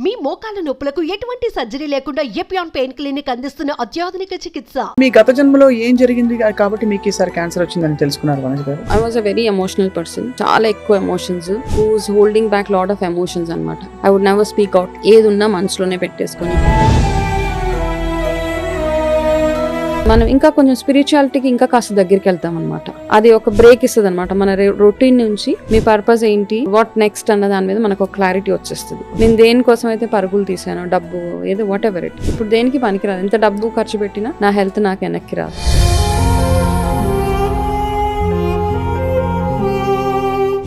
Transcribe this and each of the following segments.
మీ మోకాల నొప్పులకు ఎటువంటి సర్జరీ లేకుండా ఎపియాన్ పెయిన్ క్లినిక్ అందిస్తున్న అత్యాధునిక చికిత్స. మీ గత జన్మలో ఏం జరిగింది కాబట్టి మీకు ఈసారి క్యాన్సర్ వచ్చిందని తెలుసుకున్నారు వనజ గారు. I was a very emotional person. చాలా ఎక్కువ emotions, who's holding back lot of emotions అన్నమాట. I would never speak out. ఏది ఉన్నా మనసులోనే పెట్టేసుకొని. మనం ఇంకా కొంచెం స్పిరిచువాలిటీకి ఇంకా కాస్త దగ్గరికి వెళ్తాం అనమాట. అది ఒక బ్రేక్ ఇస్తుంది అనమాట. మన రొటీన్ నుంచి మీ పర్పస్ ఏంటి, వాట్ నెక్స్ట్ అన్న దాని మీద మనకు ఒక క్లారిటీ వచ్చేస్తుంది. నేను దేనికోసం అయితే పరుగులు తీసాను, డబ్బు ఏదో వాట్ ఎవర్ ఇట్, ఇప్పుడు దేనికి పనికిరాదు. ఎంత డబ్బు ఖర్చు పెట్టినా నా హెల్త్ నాకు వెనక్కి రాదు.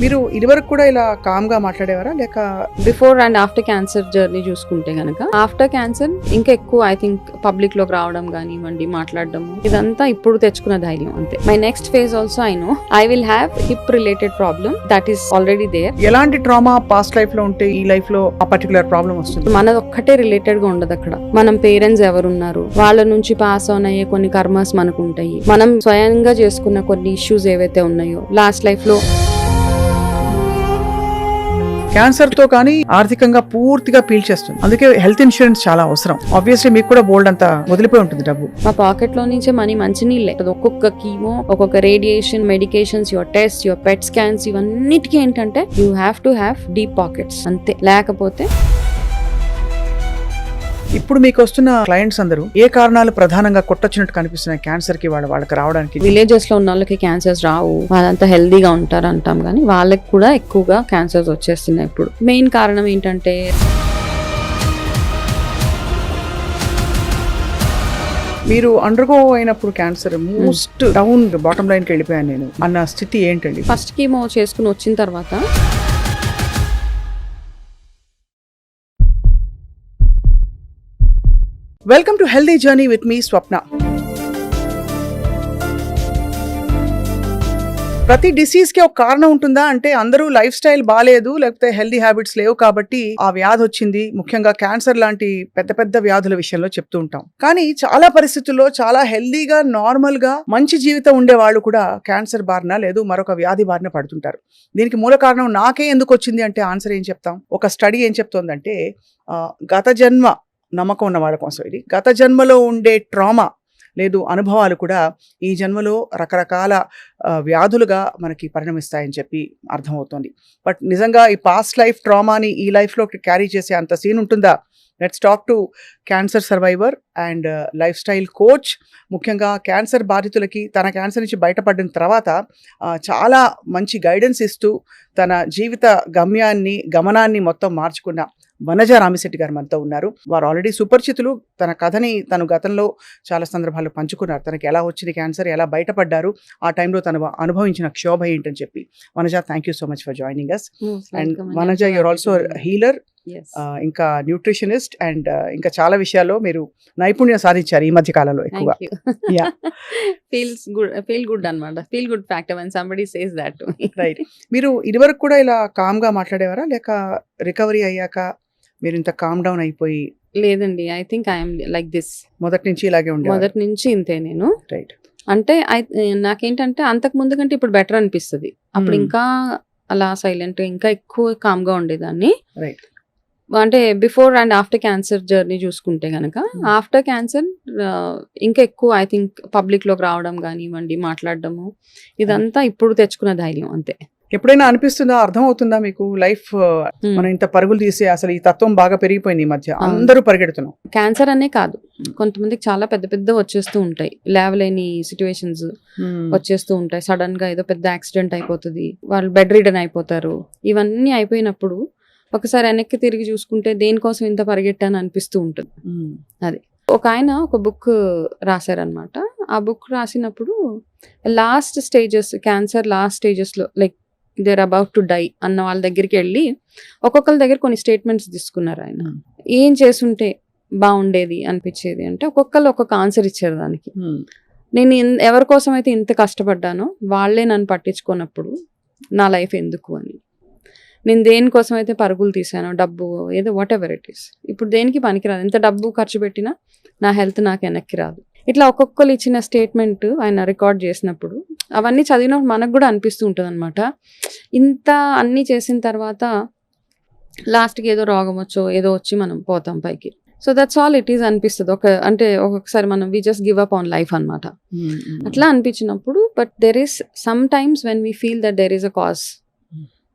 మీరు ఇదివరకు కూడా ఇలా కామ్ గా మాట్లాడేవారా లేక before and after cancer journey చూసుకుంటే గనక, ఆఫ్టర్ క్యాన్సర్ ఇంకా ఎక్కువ ఐ థింక్ పబ్లిక్ లోకి రావడం కానివ్వండి, మాట్లాడడం, ఇదంతా ఇప్పుడు తెచ్చుకున్న ధైర్యం అంతే. My next phase also I know I will have hip related problem that is already there. ఎలాంటి ట్రామా పాస్ట్ లైఫ్ లో ఉంటే ఈ లైఫ్ లో ఆ పర్టికులర్ ప్రాబ్లం వస్తుంది? మనది ఒక్కటే రిలేటెడ్ గా ఉండదు అక్కడ. మనం పేరెంట్స్ ఎవరున్నారు, వాళ్ళ నుంచి పాస్ ఆన్ అయ్యే కొన్ని కర్మస్ మనకు ఉంటాయి. మనం స్వయంగా చేసుకున్న కొన్ని ఇష్యూస్ ఏవైతే ఉన్నాయో లాస్ట్ లైఫ్ లో. క్యాన్సర్ తో కానీ ఆర్థికంగా పూర్తిగా పీల్చేస్తుంది. అందుకే హెల్త్ ఇన్సూరెన్స్ చాలా అవసరం. ఆబ్వియస్లీ మీకు కూడా బోల్డ్ అంతా వదిలిపోయి ఉంటుంది డబ్బు. మా పాకెట్ లో నుంచే మనీ మంచినీళ్ళే. ఒక్కొక్క కీమో, ఒక్కొక్క radiation, medications, your test, your PET scans, ఇవన్నిటికీ ఏంటంటే you have to have deep pockets అంతే. లేకపోతే ఇప్పుడు మీకు వస్తున్న క్లయింట్స్ అందరూ ఏ కారణాలు ప్రధానంగా కొట్టొచ్చినట్టు కనిపిస్తున్నాయి క్యాన్సర్ కి వాళ్ళకి రావడానికి? విలేజెస్ లో ఉన్న వాళ్ళకి క్యాన్సర్స్ రావు, వాళ్ళంతా హెల్దీగా ఉంటారు అంటాం, కానీ వాళ్ళకి కూడా ఎక్కువగా క్యాన్సర్స్ వచ్చేస్తున్నాయి ఇప్పుడు. మెయిన్ కారణం ఏంటంటే మీరు అండర్గో అయినప్పుడు cancer most down bottom line కి వెళ్ళిపోయాను నేను అన్న స్థితి ఏంటండి? ఫస్ట్ కీమో చేసుకుని వచ్చిన తర్వాత welcome to healthy journey with me Swapna. ప్రతి డిసీజ్ కి ఒక కారణం ఉంటుందా అంటే, అందరూ లైఫ్ స్టైల్ బాగాలేదు, లేకపోతే హెల్దీ హ్యాబిట్స్ లేవు కాబట్టి ఆ వ్యాధి వచ్చింది. ముఖ్యంగా క్యాన్సర్ లాంటి పెద్ద పెద్ద వ్యాధుల విషయంలో చెప్తూ ఉంటాం. కానీ చాలా పరిస్థితుల్లో చాలా హెల్దీగా నార్మల్ గా మంచి జీవితం ఉండే వాళ్ళు కూడా క్యాన్సర్ బారిన లేదు మరొక వ్యాధి బారిన పడుతుంటారు. దీనికి మూల కారణం నాకే ఎందుకు వచ్చింది అంటే ఆన్సర్ ఏం చెప్తాం? ఒక స్టడీ ఏం చెప్తోందంటే, గత జన్మ నమ్మకం ఉన్న వాళ్ళ కోసం ఇది. గత జన్మలో ఉండే ట్రామా లేదు అనుభవాలు కూడా ఈ జన్మలో రకరకాల వ్యాధులుగా మనకి పరిణమిస్తాయని చెప్పి అర్థమవుతుంది. బట్ నిజంగా ఈ పాస్ట్ లైఫ్ ట్రామాని ఈ లైఫ్లో క్యారీ చేసే అంత సీన్ ఉంటుందా? Let's talk to cancer survivor and life style coach. ముఖ్యంగా క్యాన్సర్ బాధితులకి తన క్యాన్సర్ నుంచి బయటపడిన తర్వాత చాలా మంచి గైడెన్స్ ఇస్తూ తన జీవిత గమనాన్ని మొత్తం మార్చుకున్న వనజ రామిశెట్టి గారు మనతో ఉన్నారు. వారు ఆల్రెడీ సుపరిచితులు. తన కథని తను గతంలో చాలా సందర్భాల్లో పంచుకున్నారు. తనకి ఎలా వచ్చింది క్యాన్సర్, ఎలా బయటపడ్డారు, ఆ టైంలో తను అనుభవించిన క్షోభ ఏంటని చెప్పి. Vanaja, thank you so much for joining us. And Vanaja, you're also healer, ఇంకా న్యూట్రిషనిస్ట్, అండ్ ఇంకా చాలా విషయాల్లో మీరు నైపుణ్యం సాధించారు ఈ మధ్య కాలంలో ఎక్కువగా. ఫీల్ గుడ్ అన్నమాట. Feel good factor when somebody says that to me. Right. మీరు ఇదివరకు కూడా ఇలా కామ్ గా మాట్లాడేవారా లేక రికవరీ అయ్యాక మీరు ఇంత కామ్ డౌన్ అయిపోయి? లేదండి, I think I'm like this. మొదటి నుంచి ఇలాగే ఉండే? మొదటి నుంచి ఇంతే నేను. రైట్. అంటే నాకేంటంటే అంతకు ముందు కంటే ఇప్పుడు బెటర్ అనిపిస్తుంది. అప్పుడు ఇంకా అలా సైలెంట్, ఇంకా ఎక్కువ కామ్ గా ఉండేదాన్ని. రైట్. అంటే before and after cancer journey చూసుకుంటే గనక, ఆఫ్టర్ క్యాన్సర్ ఇంకా ఎక్కువ ఐ థింక్ పబ్లిక్ లోకి రావడం కానివ్వండి, మాట్లాడడము, ఇదంతా ఇప్పుడు తెచ్చుకున్న ధైర్యం అంతే. ఎప్పుడైనా అనిపిస్తుందా, అర్థం అవుతుందా మీకు లైఫ్ మనం ఇంత పరుగులు తీసే అసలు ఈ తత్వం బాగా పెరిగిపోయింది ఈ మధ్య, అందరూ పరిగెడుతున్నాం? క్యాన్సర్ అనే కాదు, కొంతమందికి చాలా పెద్ద పెద్ద వచ్చేస్తూ ఉంటాయి, లేవలేని సిచ్యువేషన్స్ వచ్చేస్తూ ఉంటాయి. సడన్ గా ఏదో పెద్ద యాక్సిడెంట్ అయిపోతుంది, వాళ్ళు బెడ్ రిడన్ అయిపోతారు. ఇవన్నీ అయిపోయినప్పుడు ఒకసారి వెనక్కి తిరిగి చూసుకుంటే దేనికోసం ఇంత పరిగెట్టాను అనిపిస్తూ ఉంటుంది. అది ఒక ఆయన ఒక బుక్ రాశారనమాట. ఆ బుక్ రాసినప్పుడు last stages, cancer last stages లో, like they're about to die అన్న వాళ్ళ దగ్గరికి వెళ్ళి ఒక్కొక్కరి దగ్గర కొన్ని స్టేట్మెంట్స్ తీసుకున్నారు. ఆయన ఏం చేసుంటే బాగుండేది అనిపించేది అంటే ఒక్కొక్కరు ఒక్కొక్క ఆన్సర్ ఇచ్చారు దానికి. నేను ఎవరి కోసం అయితే ఇంత కష్టపడ్డానో వాళ్ళే నన్ను పట్టించుకున్నప్పుడు నా లైఫ్ ఎందుకు అని. నేను దేనికోసం అయితే పరుగులు తీసానో, డబ్బు ఏదో వాట్ ఎవర్ ఇట్ ఈస్, ఇప్పుడు దేనికి పనికిరాదు. ఎంత డబ్బు ఖర్చు పెట్టినా నా హెల్త్ నాకు వెనక్కి రాదు. ఇట్లా ఒక్కొక్కరు ఇచ్చిన స్టేట్మెంట్ ఆయన రికార్డ్ చేసినప్పుడు అవన్నీ చదివినప్పుడు మనకు కూడా అనిపిస్తూ ఉంటుంది అనమాట. ఇంత అన్నీ చేసిన తర్వాత లాస్ట్కి ఏదో రోగం వచ్చో ఏదో వచ్చి మనం పోతాం పైకి. So that's all it is అనిపిస్తుంది. అంటే ఒక్కొక్కసారి మనం we just give up on life అనమాట. అట్లా అనిపించినప్పుడు but there is sometimes when we feel that there is a cause,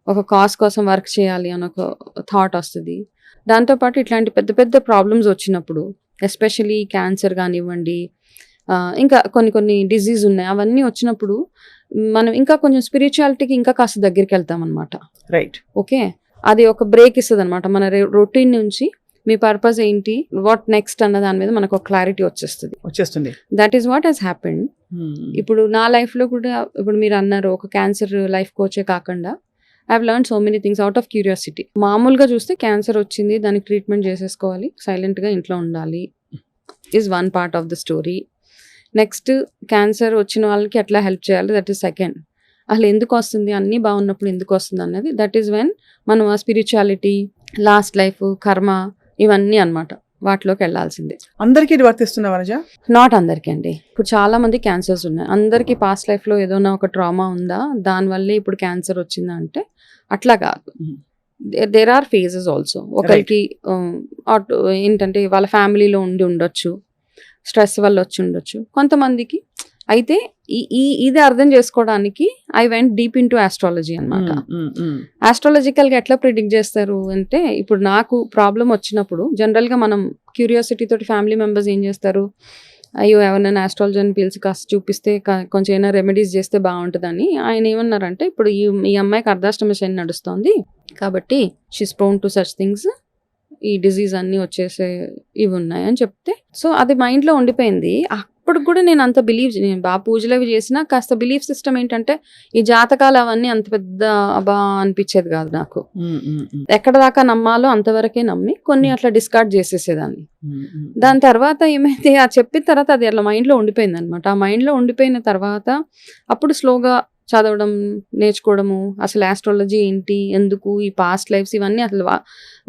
ఒక కాజ్ కోసం వర్క్ చేయాలి అని ఒక థాట్ వస్తుంది. దాంతోపాటు ఇట్లాంటి పెద్ద పెద్ద ప్రాబ్లమ్స్ వచ్చినప్పుడు, ఎస్పెషలీ క్యాన్సర్ కానివ్వండి, ఇంకా కొన్ని డిజీజ్ ఉన్నాయి, అవన్నీ వచ్చినప్పుడు మనం ఇంకా కొంచెం స్పిరిచువాలిటీకి ఇంకా కాస్త దగ్గరికి వెళ్తాం అనమాట. రైట్. ఓకే, అది ఒక బ్రేక్ ఇస్తుంది అనమాట. మన రొటీన్ నుంచి మీ పర్పస్ ఏంటి, వాట్ నెక్స్ట్ అన్న దాని మీద మనకు ఒక క్లారిటీ వచ్చేస్తుంది. That is what he's happened. ఇప్పుడు నా లైఫ్లో కూడా, ఇప్పుడు మీరు అన్నారు ఒక క్యాన్సర్ లైఫ్ కోచే కాకుండా I have learn so many things out of curiosity. మామూలుగా చూస్తే క్యాన్సర్ వచ్చింది, దానికి ట్రీట్మెంట్ చేసేసుకోవాలి, సైలెంట్గా ఇంట్లో ఉండాలి, is one part of the story. Next cancer వచ్చిన వాళ్ళకి ఎట్లా హెల్ప్ చేయాలి, దట్ ఈస్ సెకండ్. అసలు ఎందుకు వస్తుంది, అన్నీ బాగున్నప్పుడు ఎందుకు వస్తుంది అన్నది, దట్ ఈస్ వెన్ మనం ఆ స్పిరిచువాలిటీ, లాస్ట్ లైఫ్, కర్మ, ఇవన్నీ అనమాట, వాటిలోకి వెళ్ళాల్సిందే. అందరికీ ఇది వర్తిస్తుందా వనజ? నాట్ అందరికీ అండి. ఇప్పుడు చాలా మంది క్యాన్సర్స్ ఉన్నాయి. అందరికీ పాస్ట్ లైఫ్లో ఏదైనా ఒక ట్రామా ఉందా, దానివల్లే ఇప్పుడు క్యాన్సర్ వచ్చిందా అంటే అట్లా కాదు. There are phases also. ఒకరికి ఏంటంటే వాళ్ళ ఫ్యామిలీలో ఉండొచ్చు, స్ట్రెస్ వల్ల వచ్చి ఉండొచ్చు కొంతమందికి. అయితే ఇది అర్థం చేసుకోవడానికి I went deep in to astrology అనమాట. ఆస్ట్రాలజికల్గా ఎట్లా ప్రిడిక్ట్ చేస్తారు అంటే, ఇప్పుడు నాకు ప్రాబ్లం వచ్చినప్పుడు జనరల్గా మనం క్యూరియాసిటీ తోటి ఫ్యామిలీ మెంబర్స్ ఏం చేస్తారు, అయ్యో ఎవరైనా ఆస్ట్రాలజీని పిలిచి కాస్త చూపిస్తే కొంచెం ఏమైనా రెమెడీస్ చేస్తే బాగుంటుందని. ఆయన ఏమన్నారంటే, ఇప్పుడు ఈ అమ్మాయికి అర్ధాష్టమ శని నడుస్తుంది కాబట్టి she's prone to such things, ఈ డిజీజ్ అన్నీ వచ్చేసే ఇవి ఉన్నాయి అని చెప్తే, సో అది మైండ్లో ఉండిపోయింది. అప్పుడు కూడా నేను అంత నేను బాగా పూజలు అవి చేసినా కాస్త బిలీఫ్ సిస్టమ్ ఏంటంటే, ఈ జాతకాలు అవన్నీ అంత పెద్ద అబా అనిపించేది కాదు నాకు. ఎక్కడ దాకా నమ్మాలో అంతవరకే నమ్మి కొన్ని అట్లా డిస్కార్డ్ చేసేసేదాన్ని. దాని తర్వాత ఏమైతే అది చెప్పిన తర్వాత అది అట్లా మైండ్లో ఉండిపోయింది అనమాట. ఆ మైండ్లో ఉండిపోయిన తర్వాత అప్పుడు స్లోగా చదవడం, నేర్చుకోవడము, అసలు ఆస్ట్రాలజీ ఏంటి, ఎందుకు, ఈ పాస్ట్ లైఫ్స్, ఇవన్నీ అసలు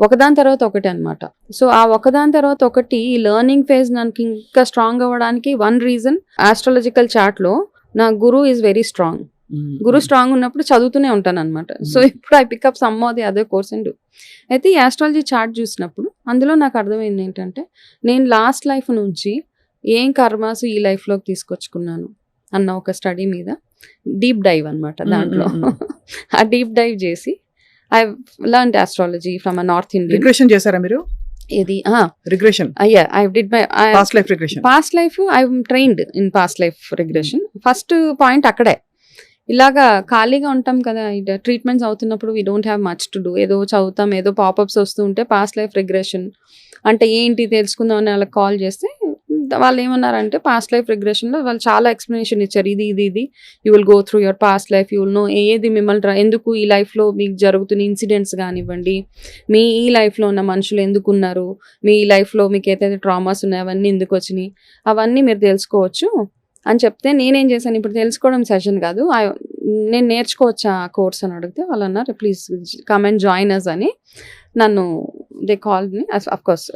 ఒకదాని తర్వాత ఒకటి అనమాట. సో ఆ ఒకదాని తర్వాత ఒకటి ఈ లెర్నింగ్ ఫేజ్ నాకు ఇంకా స్ట్రాంగ్ అవ్వడానికి వన్ రీజన్, ఆస్ట్రాలజికల్ చార్ట్లో నా Guru is very strong. Guru strong ఉన్నప్పుడు చదువుతూనే ఉంటాను అనమాట. సో ఇప్పుడు I pick up some of the other course and అయితే ఈ ఆస్ట్రాలజీ చార్ట్ చూసినప్పుడు అందులో నాకు అర్థమైంది ఏంటంటే, నేను లాస్ట్ లైఫ్ నుంచి ఏం కర్మాస్ ఈ లైఫ్లోకి తీసుకొచ్చుకున్నాను అన్న ఒక స్టడీ మీద డీప్ డైవ్ అనమాట. దాంట్లో ఆ డీప్ డైవ్ చేసి I learned astrology from a north Indian. Regression చేశారా మీరు? ఇది regression. yeah, I did my past life regression. Past life I'm trained in past life regression. First point అక్కడే. ఇలాగా ఖాళీగా ఉంటాం కదా, ట్రీట్మెంట్స్ అవుతున్నప్పుడు we don't have much to do, ఏదో చదువుతాం, ఏదో పాపప్స్ వస్తూ ఉంటే పాస్ట్ లైఫ్ రిగ్రెషన్ అంటే ఏంటి తెలుసుకుందాం అని వాళ్ళకి కాల్ చేస్తే వాళ్ళు ఏమన్నారంటే, పాస్ట్ లైఫ్ రిగ్రెషన్లో వాళ్ళు చాలా ఎక్స్ప్లెనేషన్ ఇచ్చారు. ఇది you will go through your past life, you will know ఏది మిమ్మల్ని ఎందుకు ఈ లైఫ్లో మీకు జరుగుతున్న ఇన్సిడెంట్స్ కానివ్వండి, మీ ఈ లైఫ్లో ఉన్న మనుషులు ఎందుకు ఉన్నారు, మీ లైఫ్లో మీకు ఏదైతే ట్రామాస్ ఉన్నాయో అవన్నీ ఎందుకు వచ్చినాయి, అవన్నీ మీరు తెలుసుకోవచ్చు అని చెప్తే, నేనేం చేశాను, ఇప్పుడు తెలుసుకోవడం సెషన్ కాదు, నేను నేర్చుకోవచ్చా ఆ కోర్స్ అని అడిగితే వాళ్ళు అన్నారు, please come and join us అని. నన్ను దే కాల్ మీ, అఫ్కోర్స్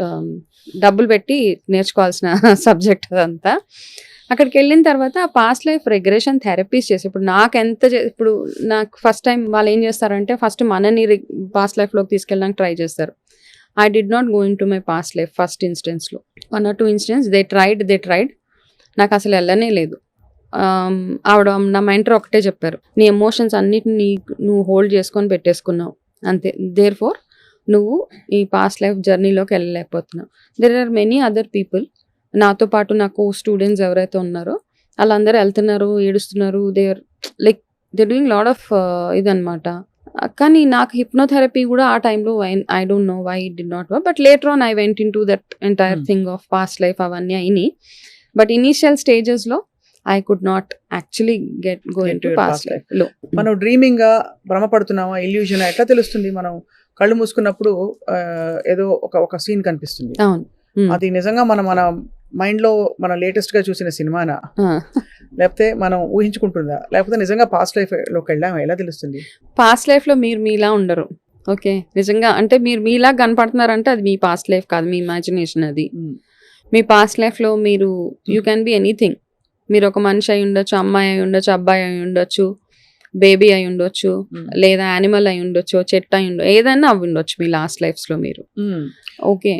డబ్బులు పెట్టి నేర్చుకోవాల్సిన సబ్జెక్ట్ అదంతా. అక్కడికి వెళ్ళిన తర్వాత ఆ పాస్ట్ లైఫ్ రెగ్రెషన్ థెరపీస్ చేసి, ఇప్పుడు నాకు ఫస్ట్ టైం వాళ్ళు ఏం చేస్తారంటే, ఫస్ట్ మనని పాస్ట్ లైఫ్లోకి తీసుకెళ్ళడానికి ట్రై చేస్తారు. I did not go into my past life first ఇన్స్టెన్స్లో. 1 or 2 ఇన్స్టెన్స్ దే ట్రైడ్, నాకు అసలు వెళ్ళనే లేదు. ఆవిడ నా మెంటర్ ఒకటే చెప్పారు, నీ ఎమోషన్స్ అన్నిటిని నువ్వు హోల్డ్ చేసుకొని పెట్టేసుకున్నావు అంతే, దేర్ ఫోర్ నువ్వు ఈ పాస్ట్ లైఫ్ జర్నీలోకి వెళ్ళలేకపోతున్నావు. There are many other people, నాతో పాటు నాకు స్టూడెంట్స్ ఎవరైతే ఉన్నారో వాళ్ళందరూ వెళ్తున్నారు, ఏడుస్తున్నారు, దే డూయింగ్ లాట్ ఆఫ్ ఇదనమాట. కానీ నాకు హిప్నోథెరపీ కూడా ఆ టైంలో I don't know why it did not work, but later on I went into that entire thing of past life, అవన్నీ అయినాయి. బట్ ఇనీషియల్ స్టేజెస్లో I could not actually go into past life లో. మనం dreaming గా భ్రమపడుతున్నామా, illusion ఎట్లా తెలుస్తుంది? మనం కళ్ళు మూసుకున్నప్పుడు ఏదో ఒక సీన్ కనిపిస్తుంది, అవును, అది నిజంగా మన మైండ్ లో మన లేటెస్ట్ గా చూసిన సినిమానా, లేకపోతే మనం ఊహించుకుంటుందా, లేకపోతే నిజంగా పాస్ట్ లైఫ్ లోకి వెళ్ళామా, ఎలా తెలుస్తుంది? పాస్ట్ లైఫ్ లో మీరు మీలా ఉండరు. ఓకే, నిజంగా అంటే మీరు మీలా కనపడుతున్నారంటే అది మీ పాస్ట్ లైఫ్ కాదు, మీ ఇమాజినేషన్. అది మీ పాస్ట్ లైఫ్లో మీరు యూ క్యాన్ బి ఎనీథింగ్. మీరు ఒక మనిషి అయి ఉండొచ్చు, అమ్మాయి అయి ఉండొచ్చు, అబ్బాయి అయి ఉండొచ్చు, బేబీ అయి ఉండొచ్చు, లేదా యానిమల్ అయి ఉండొచ్చు, చెట్టు అయి ఉండొచ్చు, ఏదైనా అవి ఉండొచ్చు మీ లాస్ట్ లైఫ్స్ లో మీరు. ఓకే,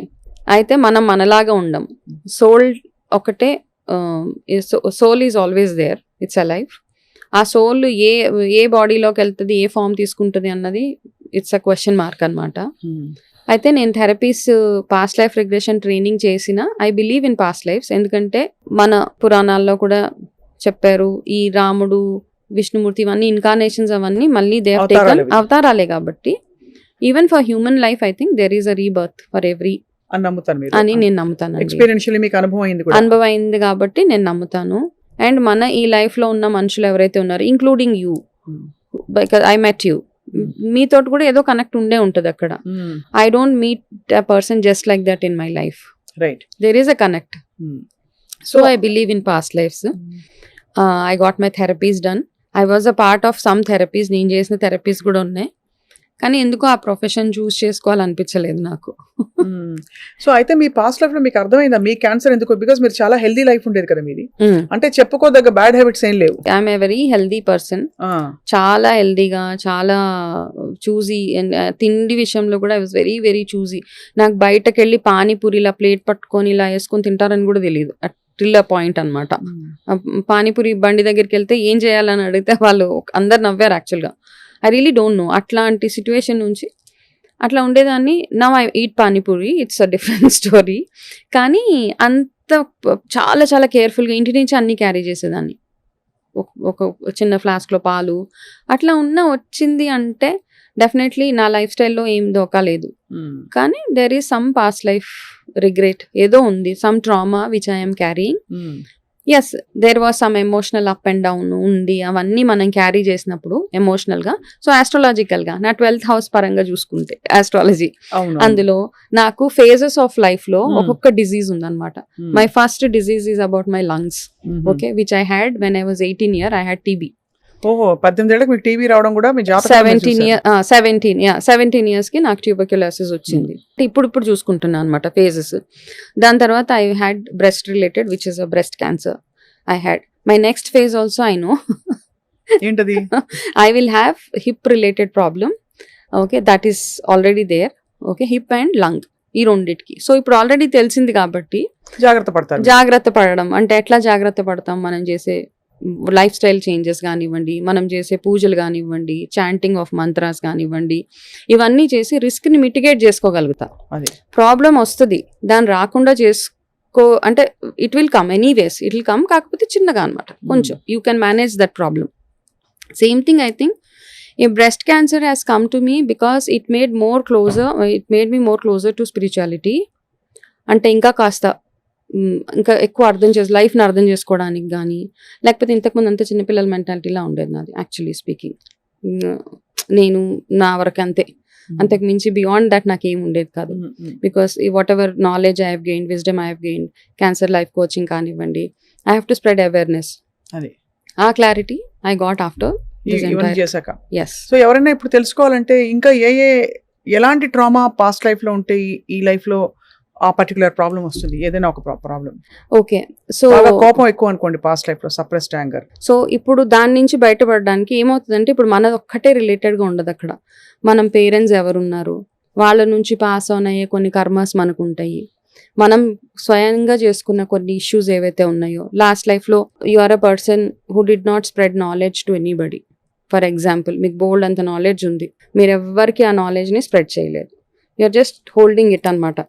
అయితే మనం మనలాగా ఉండం. సోల్ ఒకటే, soul is always there, it's a life. ఆ సోల్ ఏ బాడీలోకి వెళ్తుంది, ఏ ఫామ్ తీసుకుంటుంది అన్నది ఇట్స్ అ క్వశ్చన్ మార్క్ అనమాట. అయితే నేను therapies past life regression training చేసిన, I believe in past lives. ఎందుకంటే మన పురాణాల్లో కూడా చెప్పారు, ఈ రాముడు, విష్ణుమూర్తి ఇవన్నీ ఇన్కార్నేషన్స్, అవన్నీ మళ్ళీ దే హావ్ టేకన్ అవతారాలే. కాబట్టి even for human life I think there is a rebirth for every అని నేను నమ్ముతాను. అనుభవం అయింది కాబట్టి నేను నమ్ముతాను. అండ్ మన ఈ లైఫ్ లో ఉన్న మనుషులు ఎవరైతే ఉన్నారో, including you, because I met you, మీతో కూడా ఏదో కనెక్ట్ ఉండే ఉంటది అక్కడ. I don't meet a person just like that in my life, right? There is a connect. So I believe in past lives. I got my therapies done. I was a part of some therapies, నేను చేసిన therapies కూడా ఉన్నాయి. కానీ ఎందుకో ఆ profession చూస్ చేసుకోవాలనిపించలేదు నాకు. So అయితే మీ past life లో మీకు అర్థమైందా మీ క్యాన్సర్ ఎందుకు? బికాస్ మీరు చాలా హెల్దీ లైఫ్ ఉండేది కదా మీది, అంటే చెప్పుకోదగ్గ బ్యాడ్ హ్యాబిట్స్ ఏం లేవు. I'm a very healthy person, చాలా హెల్దీగా, చాలా చూజీ. తిండి విషయంలో కూడా I was very very choosy. నాకు బయటకు వెళ్ళి పానీపూరి ఇలా ప్లేట్ పట్టుకొని ఇలా వేసుకొని తింటారని కూడా తెలియదు. టిల్ అ పాయింట్ అనమాట. పానీపూరి బండి దగ్గరికి వెళ్తే ఏం చేయాలని అడిగితే వాళ్ళు అందరు నవ్వారు యాక్చువల్గా. ఐ రియలీ డోంట్ నో, అట్లాంటి సిచ్యువేషన్ నుంచి అట్లా ఉండేదాన్ని. Now I eat panipuri, it's a different story. కానీ అంత చాలా చాలా కేర్ఫుల్గా ఇంటి నుంచి అన్ని క్యారీ చేసేదాన్ని. ఒక చిన్న ఫ్లాస్క్లో పాలు అట్లా వచ్చింది అంటే డెఫినెట్లీ నా లైఫ్ స్టైల్లో ఏం దోకా లేదు. కానీ there is some past life regret, ఏదో ఉంది, some trauma which I'm carrying. Yes, there was some emotional up and down ఉంది. అవన్నీ మనం క్యారీ చేసినప్పుడు ఎమోషనల్ గా. సో ఆస్ట్రాలజికల్ గా నా 12th హౌస్ పరంగా చూసుకుంటే ఆస్ట్రాలజీ, అందులో నాకు ఫేజెస్ ఆఫ్ లైఫ్ లో ఒక్కొక్క డిజీజ్ ఉందన్నమాట. My first disease is about my lungs, okay, which I had when I was 18 years. I had TB. ఓహో, 18 ఏళ్ళకి మీకు టీబీ రావడం కూడా మీ జాతకం. 17 years కి నాకు ట్యూబర్క్యులోసిస్ వచ్చింది. ఇప్పుడు చూసుకుంటున్నాను అనమాట ఫేజెస్. దాని తర్వాత I had breast related, which is a breast cancer. I had my next phase also, I know ఏంటది, I will have hip related problem. Okay, that is already there. Okay, hip and lung, ఈ రెండిటికి. So ఇప్పుడు already తెలిసింది కాబట్టి జాగ్రత్త పడడం అంటే ఎట్లా జాగ్రత్త పడతాం, మనం చేసే లైఫ్ స్టైల్ చేంజెస్ కానివ్వండి, మనం చేసే పూజలు కానివ్వండి, చాంటింగ్ ఆఫ్ మంత్రాస్ కానివ్వండి, ఇవన్నీ చేసి రిస్క్ ని మిటిగేట్ చేసుకోగలుగుతా. ప్రాబ్లం వస్తుంది, దాన్ని రాకుండా అంటే it will come anyways, it will come, కాకపోతే చిన్నగా అనమాట, కొంచెం you can manage that problem. Same thing I think a breast cancer has come to me because it made me more closer to spirituality. అంటే ఇంకా కాస్త ఇంకా ఎక్కువ లైఫ్ని అర్థం చేసుకోవడానికి కానీ, లేకపోతే ఇంతకుముందు అంత చిన్నపిల్లల మెంటాలిటీలా ఉండేది నాది యాక్చువల్లీ స్పీకింగ్. నేను నా వరకు అంతకు మించి బియాండ్ దట్ నాకేం ఉండేది కాదు. Because whatever knowledge I have gain, wisdom I have gain, cancer life coaching కానివ్వండి, I have to spread awareness. ఆ క్లారిటీ ఐ గాట్ ఆఫ్టర్ చేశాక. సో ఎవరైనా ఇప్పుడు తెలుసుకోవాలంటే ఇంకా ఎలాంటి ట్రామా పాస్ట్ లైఫ్ లో ఉంటే ఈ లైఫ్ లో ఆ పర్టికులర్ ప్రాబ్లం వస్తుంది, ఏదైనా ఒక ప్రాబ్లం. ఓకే, సో కోపం ఎక్కువ అనుకోండి పాస్ట్ లైఫ్ లో, సప్రెస్డ్ యాంగర్. సో ఇప్పుడు దాని నుంచి బయటపడడానికి ఏమవుతుందంటే, ఇప్పుడు మనది ఒక్కటే రిలేటెడ్ గా ఉండదు అక్కడ. మనం పేరెంట్స్ ఎవరున్నారు, వాళ్ళ నుంచి పాస్ ఆన్ అయ్యే కొన్ని కర్మస్ మనకు ఉంటాయి. మనం స్వయంగా చేసుకున్న కొన్ని ఇష్యూస్ ఏవైతే ఉన్నాయో లాస్ట్ లైఫ్ లో, you are a person who did not spread knowledge to anybody. For example, మీకు బోల్డ్ అంత నాలెడ్జ్ ఉంది, మీరు ఎవరికి ఆ నాలెడ్జ్ ని స్ప్రెడ్ చేయలేదు, యూఆర్ జస్ట్ హోల్డింగ్ ఇట్ అనమాట.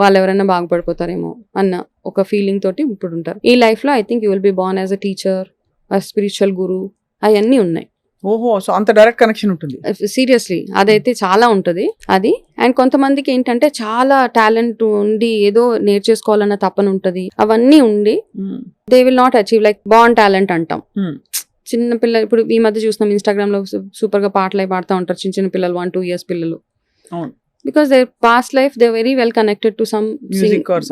వాళ్ళు ఎవరైనా బాగుపడిపోతారేమో అన్న ఒక ఫీలింగ్ తోటి ఇప్పుడు ఉంటారు. ఈ లైఫ్ లో I think you will be born as a teacher, a spiritual guru, అవన్నీ ఉన్నాయి. ఓహో, సో అంత డైరెక్ట్ కనెక్షన్ ఉంటుంది. సీరియస్లీ అదైతే చాలా ఉంటుంది అది. అండ్ కొంతమందికి ఏంటంటే చాలా టాలెంట్ ఉండి ఏదో నేర్చేసుకోవాలన్న తపన ఉంటుంది, అవన్నీ ఉండి they will not achieve. Like born talent అంటాం. చిన్న పిల్లలు ఇప్పుడు ఈ మధ్య చూస్తున్నాం ఇన్స్టాగ్రామ్ లో సూపర్ గా పాటలు పాడుతూ ఉంటారు చిన్న పిల్లలు, 1-2 years పిల్లలు. Because there past life they very well connected to some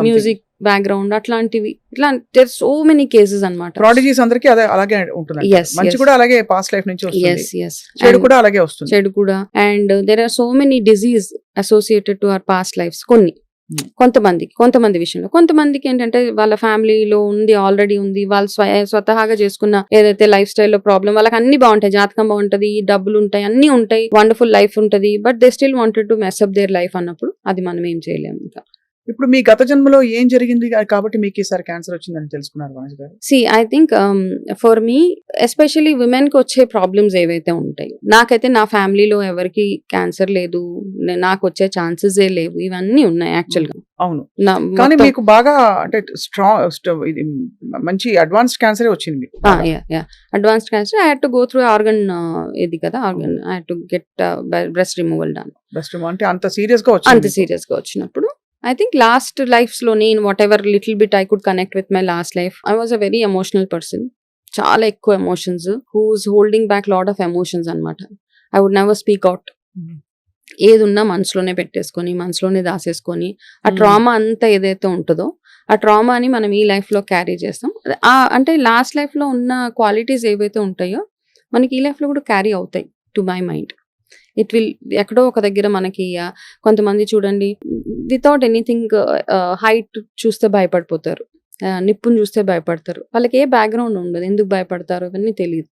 music background, అట్లాంటివి. ఇట్లా దేర్ సో మెనీ కేసెస్ అన్నమాట. ప్రాడిజీస్ అందరికీ అలాగే ఉంటుంది. మంచి కూడా అలాగే పాస్ట్ లైఫ్ నుంచి వస్తుంది, చెడు కూడా అలాగే వస్తుంది. చెడు కూడా. And there are so many disease associated to our past lives. కొన్ని కొంతమంది విషయంలో. కొంతమందికి ఏంటంటే వాళ్ళ ఫ్యామిలీలో ఆల్రెడీ ఉంది, వాళ్ళు స్వతహాగా చేసుకున్న ఏదైతే లైఫ్ స్టైల్లో ప్రాబ్లం, వాళ్ళకి అన్ని బాగుంటాయి, జాతకం బాగుంటది, డబ్బులు ఉంటాయి, అన్ని ఉంటాయి, వండర్ఫుల్ లైఫ్ ఉంటది, but they still wanted to mess up their life అన్నప్పుడు అది మనం ఏం చేయలేము. ఇంకా ఇప్పుడు మీ గత జన్మలో ఏం జరిగింది కాబట్టి మీకు ఈసారి క్యాన్సర్ వచ్చిందని తెలుసుకున్నారు వనజ గారు? I think for me especially women కి వచ్చే ప్రాబ్లమ్స్ ఏవైతే ఉంటాయి, నాకైతే నా ఫ్యామిలీలో ఎవరికి క్యాన్సర్ లేదు, నాకు వచ్చే ఛాన్సెస్ లేవు, ఇవన్నీ ఉన్నాయి యాక్చువల్ గా. అవును, కానీ మీకు బాగా అంటే ఇది మంచి అడ్వాన్స్డ్ క్యాన్సరే వచ్చింది. Advanced cancer, I had to go through organ, ఇది కదా organ, I had to get breast removal done. అంటే అంత సీరియస్ గా వచ్చినప్పుడు I think last lives లో నేను whatever little bit I could connect with my last life, I was a very emotional person. చాలా ఎక్కువ emotions, who's holding back lot of emotions అన్నమాట. I would never speak out. ఏదున్నా మనసులోనే పెట్టేసుకొని, మనసులోనే దాసేసుకొని, ఆ ట్రామా అంతా ఏదైతే ఉంటుందో ఆ ట్రామాని మనం ఈ లైఫ్ లో క్యారీ చేస్తాం. అంటే లాస్ట్ లైఫ్ లో ఉన్న క్వాలిటీస్ ఏవైతే ఉంటాయో మనకి ఈ లైఫ్ లో కూడా క్యారీ అవుతాయి to my mind. It will ఎక్కడో ఒక దగ్గర మనకి కొంతమంది చూడండి వితౌట్ ఎనీథింగ్, హైట్ చూస్తే భయపడిపోతారు, నిప్పుని చూస్తే భయపడతారు, వాళ్ళకి ఏ బ్యాక్గ్రౌండ్ ఉండదు, ఎందుకు భయపడతారు ఇవన్నీ తెలియదు.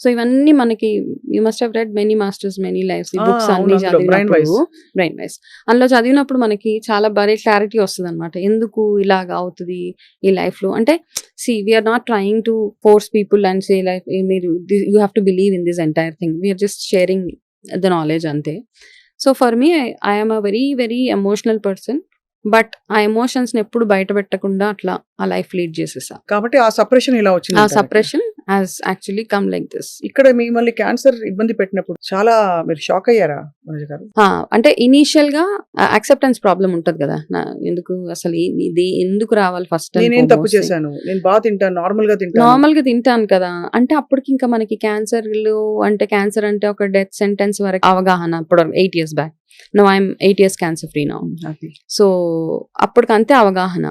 సో ఇవన్నీ మనకి you must have read many masters many lives, ఈ బుక్స్ అన్ని చదివినప్పుడు, బ్రెయిన్ వైస్ అందులో చదివినప్పుడు మనకి చాలా బాగా క్లారిటీ వస్తుంది అనమాట, ఎందుకు ఇలాగ అవుతుంది ఈ లైఫ్ లో. అంటే we're not trying to force people and say life మీరు you have to believe in this entire thing, we're just sharing the knowledge ante. So for me I am a very very emotional person, but ఆ emotions ని ఎప్పుడు బయట పెట్టకుండా అట్లా ఆ life lead చేసేసా, కాబట్టి ఆ సపరేషన్ ఇలా వచ్చింది. ఆ separation has actually come like this. ఇక్కడ మిమ్మల్ని క్యాన్సర్ ఇబ్బంది పెట్టినప్పుడు చాలా మీరు షాక్ అయ్యారా మనోజ్ గారు? అంటే ఇనీషియల్ గా యాక్సెప్టెన్స్ ప్రాబ్లం ఉంటది కదా, ఎందుకు అసలు ఇది ఎందుకు రావాలి, ఫస్ట్ నేనేం తప్పు చేశాను, నేను బాగా తింటాను, నార్మల్ గా తింటాను కదా, అంటే అప్పటికి ఇంకా మనకి క్యాన్సర్ అంటే ఒక డెత్ సెంటెన్స్ వరకు అవగాహన. అప్పుడు 8 years back, no I'm 8 years cancer free now. So అప్పటికంతే అవగాహన,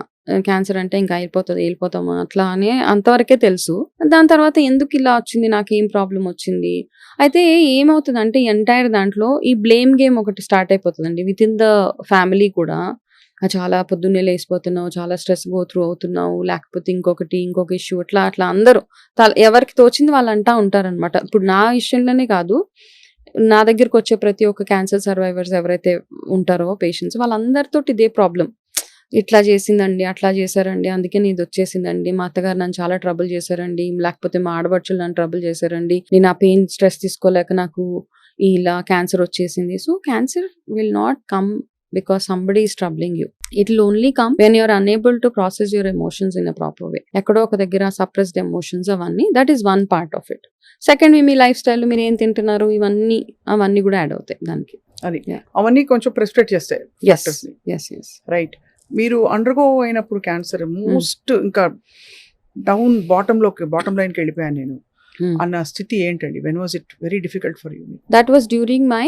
క్యాన్సర్ అంటే ఇంకా వెళ్ళిపోతాము అట్లా అని అంతవరకే తెలుసు. దాని తర్వాత ఎందుకు ఇలా వచ్చింది, నాకు ఏం ప్రాబ్లం వచ్చింది, అయితే ఏమవుతుంది అంటే ఎంటైర్ దాంట్లో ఈ బ్లేమ్ గేమ్ ఒకటి స్టార్ట్ అయిపోతుందండి విత్ ఇన్ ద ఫ్యామిలీ కూడా. చాలా పొద్దున్నే లేసిపోతున్నావు, చాలా స్ట్రెస్ గో త్రూ అవుతున్నావు, లేకపోతే ఇంకొక ఇష్యూ, అట్లా అందరూ ఎవరికి తోచింది వాళ్ళు అంటా ఉంటారనమాట. ఇప్పుడు నా విషయంలోనే కాదు, నా దగ్గరకు వచ్చే ప్రతి ఒక్క క్యాన్సర్ సర్వైవర్స్ ఎవరైతే ఉంటారో పేషెంట్స్, వాళ్ళందరితో ఇదే ప్రాబ్లం. ఇట్లా చేసిందండి, అట్లా చేశారండి, అందుకే ఇది వచ్చేసిందండి, మా అత్తగారు నన్ను చాలా ట్రబుల్ చేశారండి, లేకపోతే మా ఆడబడుచులు నన్ను ట్రబుల్ చేశారండి, నేను ఆ పెయిన్ స్ట్రెస్ తీసుకోలేక నాకు ఇలా క్యాన్సర్ వచ్చేసింది. So cancer will not come because somebody is troubling you. It will only come when you are unable to process your emotions in a proper way. ఎక్కడో ఒక దగ్గర suppressed emotions అవన్నీ, that is one part of it. Second, me life style మీరు ఏం తింటున్నారు అవన్నీ కూడా add అవుతాయి దానికి. అది అవన్నీ కొంచెం ప్రెస్క్రైబ్ చేస్తాయి. రైట్. మీరు అండర్గో అయినప్పుడు క్యాన్సర్ మోస్ట్ ఇంకా డౌన్ బాటమ్ లైన్కి వెళ్ళిపోయాను నేను అన్న స్థితి ఏంటండి? When was it very difficult for you? That was during my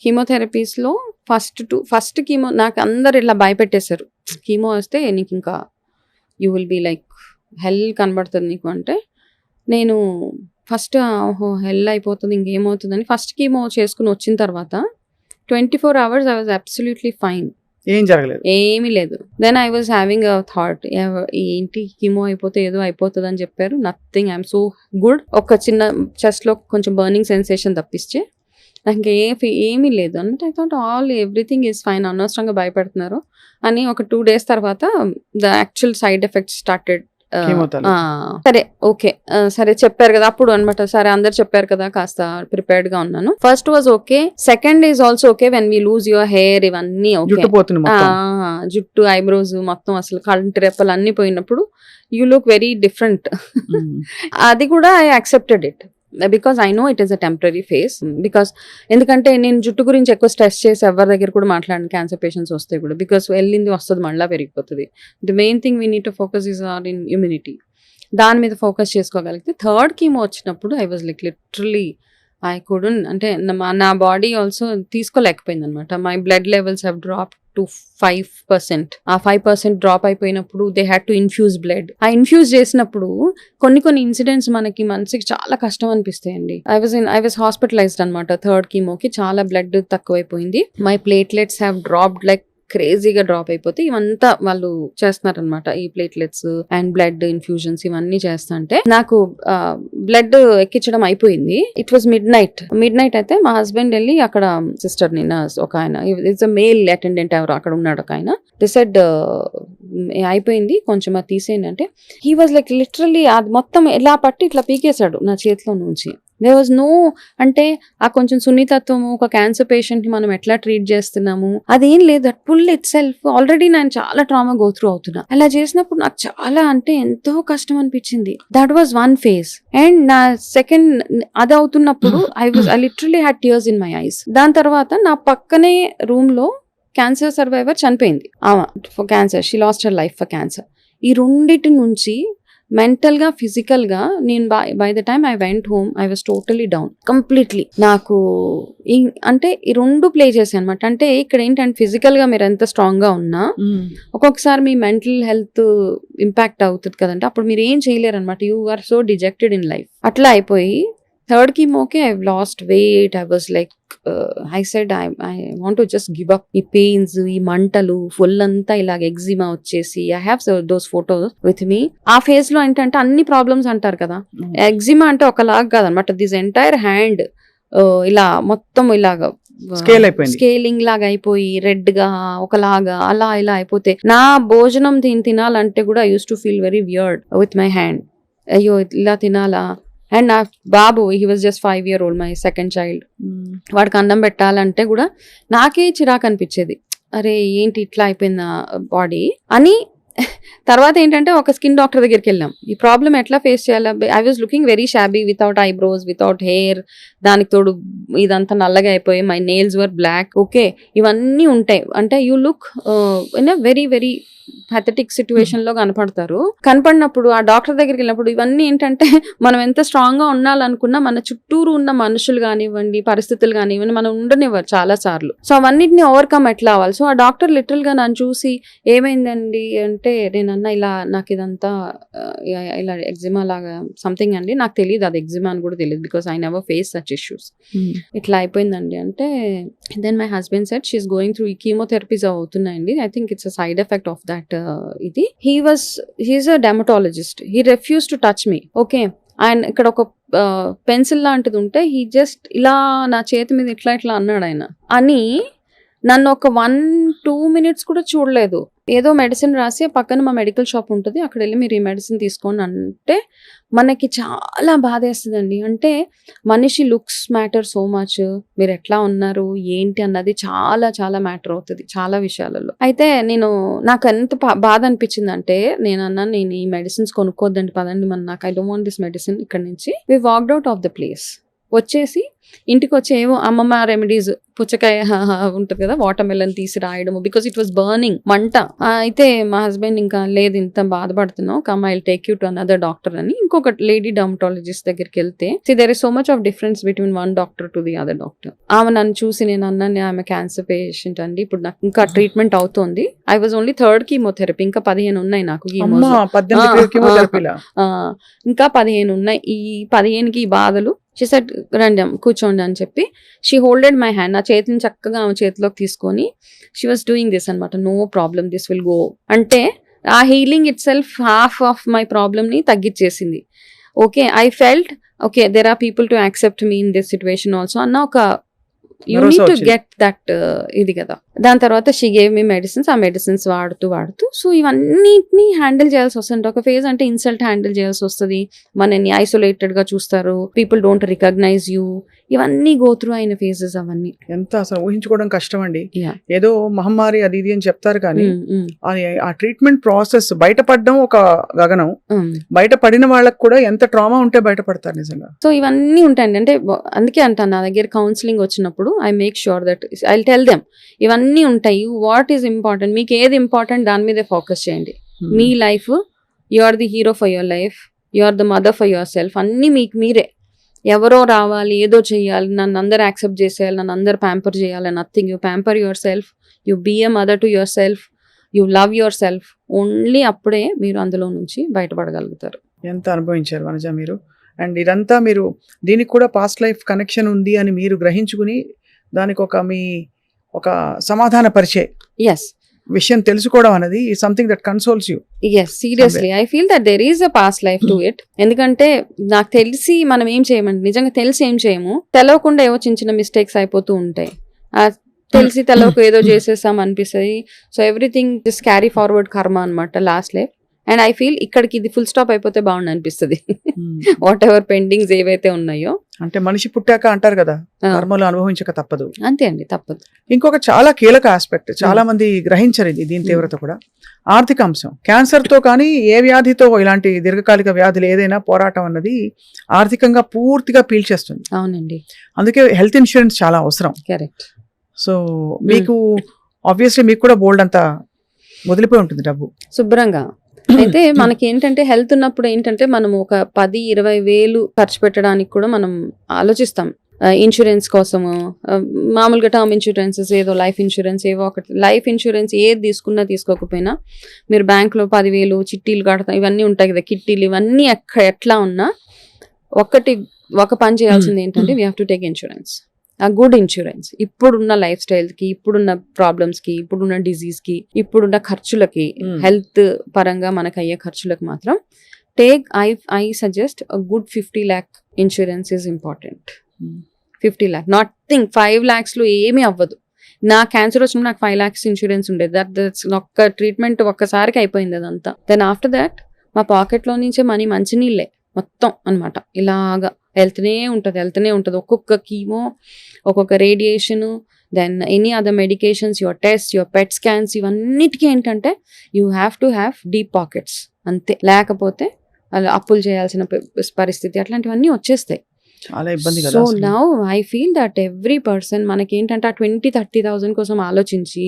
కీమోథెరపీస్లో ఫస్ట్ కీమో నాకు అందరు ఇలా భయపెట్టేశారు, కీమో వస్తే నీకు ఇంకా you will be like hell కనబడుతుంది నీకు అంటే, నేను ఫస్ట్ హెల్ అయిపోతుంది ఇంకేమవుతుందని ఫస్ట్ కీమో చేసుకుని వచ్చిన తర్వాత 24 hours I was absolutely fine. ఏం జరగలేదు, ఏమీ లేదు. Then I was having a thought, ఏంటి కీమో అయిపోతే ఏదో అయిపోతుంది అని చెప్పారు, నథింగ్, ఐఎమ్ సో గుడ్. ఒక చిన్న చెస్ట్లో కొంచెం బర్నింగ్ సెన్సేషన్ తప్పిస్తే నాకు ఏమీ లేదు అంటే I thought everything is fine. అనవసరంగా భయపెడుతున్నారు అని ఒక 2 days తర్వాత the actual side effects started. సరే ఓకే, సరే చెప్పారు కదా అప్పుడు అనమాట, సరే అందరు చెప్పారు కదా, కాస్త ప్రిపేర్డ్ గా ఉన్నాను. First was okay, second is also okay when we lose your hair, ఇవన్నీ ఓకే, జుట్టు ఐబ్రోస్ మొత్తం అసలు కంటి రెప్పలు అన్ని పోయినప్పుడు యూ లుక్ వెరీ డిఫరెంట్. అది కూడా I accepted it because I know it is a temporary face. Because ఎందుకంటే నేను జుట్టు గురించి ఎక్కువ స్ట్రెస్ చేసి ఎవరి దగ్గర కూడా మాట్లాడిన క్యాన్సర్ పేషెంట్స్ వస్తే కూడా, బికాస్ వెళ్ళింది వస్తుంది మళ్ళీ పెరిగిపోతుంది. The main thing we need to focus is our in immunity, దాని మీద ఫోకస్ చేసుకోగలిగితే. థర్డ్ కీమో వచ్చినప్పుడు I was like literally I couldn't, అంటే నా బాడీ ఆల్సో తీసుకోలేకపోయింది అనమాట. My blood levels have drop to 5%. ఆ 5% డ్రాప్ అయిపోయినప్పుడు they had to infuse blood. ఆ ఇన్ఫ్యూజ్ చేసినప్పుడు కొన్ని ఇన్సిడెంట్స్ మనసుకి చాలా కష్టం అనిపిస్తాయండి. ఐ వాజ్ హాస్పిటలైజ్డ్ అనమాట. 3rd కీమోకి చాలా బ్లడ్ తక్కువైపోయింది. My platelets have dropped like క్రేజీగా డ్రాప్ అయిపోతే ఇవంతా వాళ్ళు చేస్తున్నారనమాట. ఈ ప్లేట్లెట్స్ అండ్ బ్లడ్ ఇన్ఫ్యూజన్స్ ఇవన్నీ చేస్తుంటే నాకు బ్లడ్ ఎక్కించడం అయిపోయింది. ఇట్ వాజ్ మిడ్ నైట్ అయితే మా హస్బెండ్ వెళ్ళి అక్కడ సిస్టర్ ని నర్స్ ఒక ఆయన, ఇట్స్ అ మేల్ అటెండెంట్ ఎవరు అక్కడ ఉన్నాడు ఒక ఆయన, డిసైడ్ అయిపోయింది కొంచెం అది తీసేయండి అంటే హీ వాజ్ లైక్ లిటరల్లీ అది మొత్తం ఎలా పట్టి ఇట్లా పీకేశాడు నా చేతిలో నుంచి. దేర్ వాజ్ నో, అంటే ఆ కొంచెం సున్నితత్వము, ఒక క్యాన్సర్ పేషెంట్ ని మనం ఎట్లా ట్రీట్ చేస్తున్నాము అదేం లేదు. That pull itself already నేను చాలా ట్రామా గో త్రూ అవుతున్నా. అలా చేసినప్పుడు నాకు చాలా అంటే ఎంతో కష్టం అనిపించింది. That was one phase. And నా సెకండ్ అది అవుతున్నప్పుడు I literally had tears in my eyes. దాని తర్వాత నా పక్కనే రూమ్ లో క్యాన్సర్ సర్వైవర్ చనిపోయింది. For cancer, she lost her life for cancer. ఈ రెండిటి నుంచి మెంటల్ గా ఫిజికల్ గా నేను by the time I went home I was totally down completely. నాకు అంటే ఈ రెండు ప్లే చేశాను అనమాట. అంటే ఇక్కడ ఏంటంటే ఫిజికల్ గా మీరు ఎంత స్ట్రాంగ్ గా ఉన్నా ఒక్కొక్కసారి మీ మెంటల్ హెల్త్ ఇంపాక్ట్ అవుతుంది కదంటే అప్పుడు మీరు ఏం చేయలేరు అనమాట. You are so dejected in life. అట్లా అయిపోయి 3rd కీమోకి I lost weight. I was like I said I want to just give up. ఈ పెయిన్స్, ఈ మంటలు, ఫుల్ అంతా ఇలాగ ఎగ్జిమా వచ్చేసి I have those photos with me. ఆ ఫేజ్ లో ఏంటంటే అన్ని ప్రాబ్లమ్స్ అంటారు కదా, ఎగ్జిమా అంటే ఒకలాగా కాదనమాట. దిస్ ఎంటైర్ హ్యాండ్ ఇలా మొత్తం ఇలాగ స్కేలింగ్ లాగా అయిపోయి రెడ్ గా ఒకలాగా అలా ఇలా అయిపోతే నా భోజనం తినాలంటే కూడా I use to feel very weird with my hand. అయ్యో ఇలా తినాలా. అండ్ నా బాబు, he was just 5 year old, my second child. వాడికి అన్నం పెట్టాలంటే కూడా నాకే చిరాకు అనిపించేది. అరే ఏంటి ఇట్లా అయిపోయింది బాడీ అని. తర్వాత ఏంటంటే ఒక స్కిన్ డాక్టర్ దగ్గరికి వెళ్ళాం. ఈ ప్రాబ్లం ఎట్లా ఫేస్ చేయాలి. I was looking very shabby, without eyebrows, without hair. దానికి తోడు ఇదంతా నల్లగా అయిపోయి my nails were black. Okay, ఇవన్నీ ఉంటాయి. అంటే you look in a very very pathetic situation లో కనపడినప్పుడు ఆ డాక్టర్ దగ్గరికి వెళ్ళినప్పుడు ఇవన్నీ ఏంటంటే మనం ఎంత స్ట్రాంగ్ గా ఉండాలనుకున్నా మన చుట్టూరు ఉన్న మనుషులు కానివ్వండి, పరిస్థితులు కానివ్వండి మనం ఉండనివ్వరు చాలా సార్లు. సో అవన్నిటిని ఓవర్కమ్ ఎట్లా అవ్వాలి. సో ఆ డాక్టర్ లిటరల్ గా నన్ను చూసి ఏమైందండి అంటే నేనన్నా ఇలా నాకు ఇదంతా ఇలా ఎగ్జిమా లాగా సంథింగ్ అండి, నాకు తెలియదు అది ఎగ్జిమా అని కూడా తెలియదు because I never face such issues. ఇట్లా అయిపోయిందండి అంటే then my husband said she's going through chemotherapies అవుతున్నాయండి. I think it's a side effect of that. ఇది he's a dermatologist. He refuse to touch me. Okay, ఆయన ఇక్కడ ఒక pencil లాంటిది ఉంటే హీ జస్ట్ ఇలా నా చేతి మీద ఇట్లా ఇట్లా అన్నాడు ఆయన. అని నన్ను ఒక 1-2 minutes కూడా చూడలేదు. ఏదో మెడిసిన్ రాసి పక్కన మా మెడికల్ షాప్ ఉంటుంది, అక్కడ వెళ్ళి మీరు ఈ మెడిసిన్ తీసుకోండి అంటే మనకి చాలా బాధ వేస్తుందండి. అంటే మనిషి లుక్స్ మ్యాటర్ సో మచ్, మీరు ఎట్లా ఉన్నారు ఏంటి అన్నది చాలా చాలా మ్యాటర్ అవుతుంది చాలా విషయాలలో. అయితే నాకు ఎంత బాధ అనిపించింది అంటే నేను అన్నాను నేను ఈ మెడిసిన్స్ కొనుక్కోద్దండి పదండి నాకు I don't want this medicine. ఇక్కడ నుంచి we walked out of the place. వచ్చేసి ఇంటికి వచ్చి ఏమో అమ్మమ్మ రెమెడీస్, పుచ్చకాయ ఉంటుంది కదా, వాటర్ మెలన్ తీసి రాయడము బికాస్ ఇట్ వాస్ బర్నింగ్, మంట. అయితే మా హస్బెండ్ ఇంకా లేదు ఇంత బాధపడుతున్నావు, come I will take you to another doctor అని ఇంకొక లేడీ డర్మటాలజిస్ట్ దగ్గరికి వెళ్తే there is so much of difference between one doctor to the other doctor. ఆమె నన్ను చూసి నేను అన్నాను ఆమె క్యాన్సర్ పేషెంట్ అండి, ఇప్పుడు నాకు ఇంకా ట్రీట్మెంట్ అవుతోంది. I was only 3rd chemotherapy, ఇంకా 15 ఉన్నాయి నాకు ఇంకా 15 ఉన్నాయి. ఈ 15కి బాధలు. షీ సెడ్ రండి కూర్చోండి అని చెప్పి షీ హోల్డెడ్ మై హ్యాండ్. నా చేతిని చక్కగా ఆమె చేతిలోకి తీసుకొని షీ వాస్ డూయింగ్ దిస్ అనమాట. No problem, this will go అంటే ఆ healing itself half of my ప్రాబ్లమ్ని తగ్గించేసింది. Okay, I felt okay there are people to accept me in this situation also అన్న ఒక you need to get that ఇది కదా. దాని తర్వాత షీ గేవ్ మీ మెడిసిన్స్. ఆ మెడిసిన్స్ వాడుతూ సో ఇవన్నిటిని హ్యాండిల్ చేయాల్సి వస్తుంది. ఒక ఫేజ్ అంటే ఇన్సల్ట్ హ్యాండిల్ చేయాల్సి వస్తుంది, మనని ఐసోలేటెడ్ గా చూస్తారు, పీపుల్ డోంట్ రికగ్నైజ్ యూ, ఇవన్నీ గో త్రూ అయిన ఫేజెస్. అవన్నీ ఎంత అసలు ఊహించుకోవడం కష్టం అండి. ఏదో మహమ్మారి అది ఇది అని చెప్తారు కానీ ఆ ట్రీట్మెంట్ ప్రాసెస్ బయటపడడం ఒక గగనం. బయటపడిన వాళ్ళకి కూడా ఎంత ట్రామా ఉంటే బయటపడతారు నిజంగా. సో ఇవన్నీ ఉంటాయండి. అంటే అందుకే అంటాను నా దగ్గర కౌన్సిలింగ్ వచ్చినప్పుడు I make sure that I tell them ఇవన్నీ ఉంటాయి, వాట్ ఈస్ ఇంపార్టెంట్, మీకు ఏది ఇంపార్టెంట్ దాని మీదే ఫోకస్ చేయండి. మీ life, you are the hero for your life, you are the mother for yourself. అన్నీ మీకు మీరే. ఎవరో రావాలి, ఏదో చెయ్యాలి, నన్ను అందరు యాక్సెప్ట్ చేసేయాలి, నన్ను అందరు ప్యాంపర్ చేయాలి, nothing. You pamper yourself, you be a mother to yourself, you love yourself, only అప్పుడే మీరు అందులో నుంచి బయటపడగలుగుతారు. ఎంత అనుభవించారు వనజ మీరు. అండ్ ఇదంతా మీరు దీనికి కూడా పాస్ట్ లైఫ్ కనెక్షన్ ఉంది అని మీరు గ్రహించుకుని దానికి ఒక సమాధాన పరిచే ఎస్, విషయం తెలుసుకోవడం అనేది ఈ something that consoles you. Yes, seriously I feel that there is a past life to it. ఎందుకంటే నాకు తెలిసి మనం ఏం చేయమండి, నిజంగా తెలిసి ఏం చేయము, తెలవకుండా ఏవో చిన్న చిన్న మిస్టేక్స్ అయిపోతూ ఉంటాయి. తెలిసి తెలవకు ఏదో చేసేసాం అనిపిస్తుంది. So everything just carry forward కర్మ అనమాట last life. And I feel ఇక్కడికి ఇది ఫుల్ స్టాప్ అయిపోతే బాగుంది అనిపిస్తుంది. వాట్ ఎవర్ పెండింగ్స్ ఏవైతే ఉన్నాయో, అంటే మనిషి పుట్టాక అంటారు కదా, కర్మలు అనుభవించక తప్పదు. అంతే అండి, తప్పదు. ఇంకొక చాలా కీలక ఆస్పెక్ట్, చాలా మంది గ్రహించరు ఇది, దీని తీవ్రత కూడా ఆర్థిక అంశం. క్యాన్సర్ తో కానీ ఏ వ్యాధితో ఇలాంటి దీర్ఘకాలిక వ్యాధులు ఏదైనా పోరాటం అన్నది ఆర్థికంగా పూర్తిగా పీల్చేస్తుంది. అవునండి, అందుకే హెల్త్ ఇన్సూరెన్స్ చాలా అవసరం. కరెక్ట్. సో మీకు ఆబ్వియస్లీ మీకు కూడా బోల్డ్ అంతా వదిలిపోయి ఉంటుంది డబ్బు శుభ్రంగా. అయితే మనకి ఏంటంటే హెల్త్ ఉన్నప్పుడు ఏంటంటే మనం ఒక 10-20 వేలు ఖర్చు పెట్టడానికి కూడా మనం ఆలోచిస్తాం ఇన్సూరెన్స్ కోసము. మామూలుగా టర్మ్ ఇన్సూరెన్సెస్, ఏదో లైఫ్ ఇన్సూరెన్స్, ఏవో ఒకటి. లైఫ్ ఇన్సూరెన్స్ ఏది తీసుకున్నా తీసుకోకపోయినా మీరు బ్యాంకులో 10,000 చిట్టీలు కడతాం, ఇవన్నీ ఉంటాయి కదా, కిట్టీలు, ఇవన్నీ ఎట్లా ఉన్నా ఒక పని చేయాల్సింది ఏంటంటే we have to take insurance, ఆ గుడ్ ఇన్సూరెన్స్. ఇప్పుడున్న లైఫ్ స్టైల్కి, ఇప్పుడున్న ప్రాబ్లమ్స్కి, ఇప్పుడున్న డిజీజ్కి, ఇప్పుడున్న ఖర్చులకి, హెల్త్ పరంగా మనకు అయ్యే ఖర్చులకు మాత్రం I suggest a good 50 lakh insurance is important. 50 lakh, NATing 5 lakhs ఏమీ అవ్వదు. నా క్యాన్సర్ వచ్చినప్పుడు నాకు 5 lakhs ఇన్సూరెన్స్ ఉండేది. దట్స్ ఒక్క ట్రీట్మెంట్ ఒక్కసారికి అయిపోయింది అదంతా. దెన్ ఆఫ్టర్ దాట్ మా పాకెట్లో నుంచే మనీ మంచినీళ్ళే మొత్తం అనమాట. ఇలాగా వెళ్తూనే ఉంటుంది. ఒక్కొక్క కీమో, ఒక్కొక్క radiation, then any other medications, your test, your PET scans, ఇవన్నిటికీ ఏంటంటే you have to have deep pockets అంతే. లేకపోతే అలా అప్పులు చేయాల్సిన పరిస్థితి, అట్లాంటివన్నీ వచ్చేస్తాయి. చాలా ఇబ్బంది కదా. So now I feel that every person మనకేంటంటే ఆ 20,000-30,000 కోసం ఆలోచించి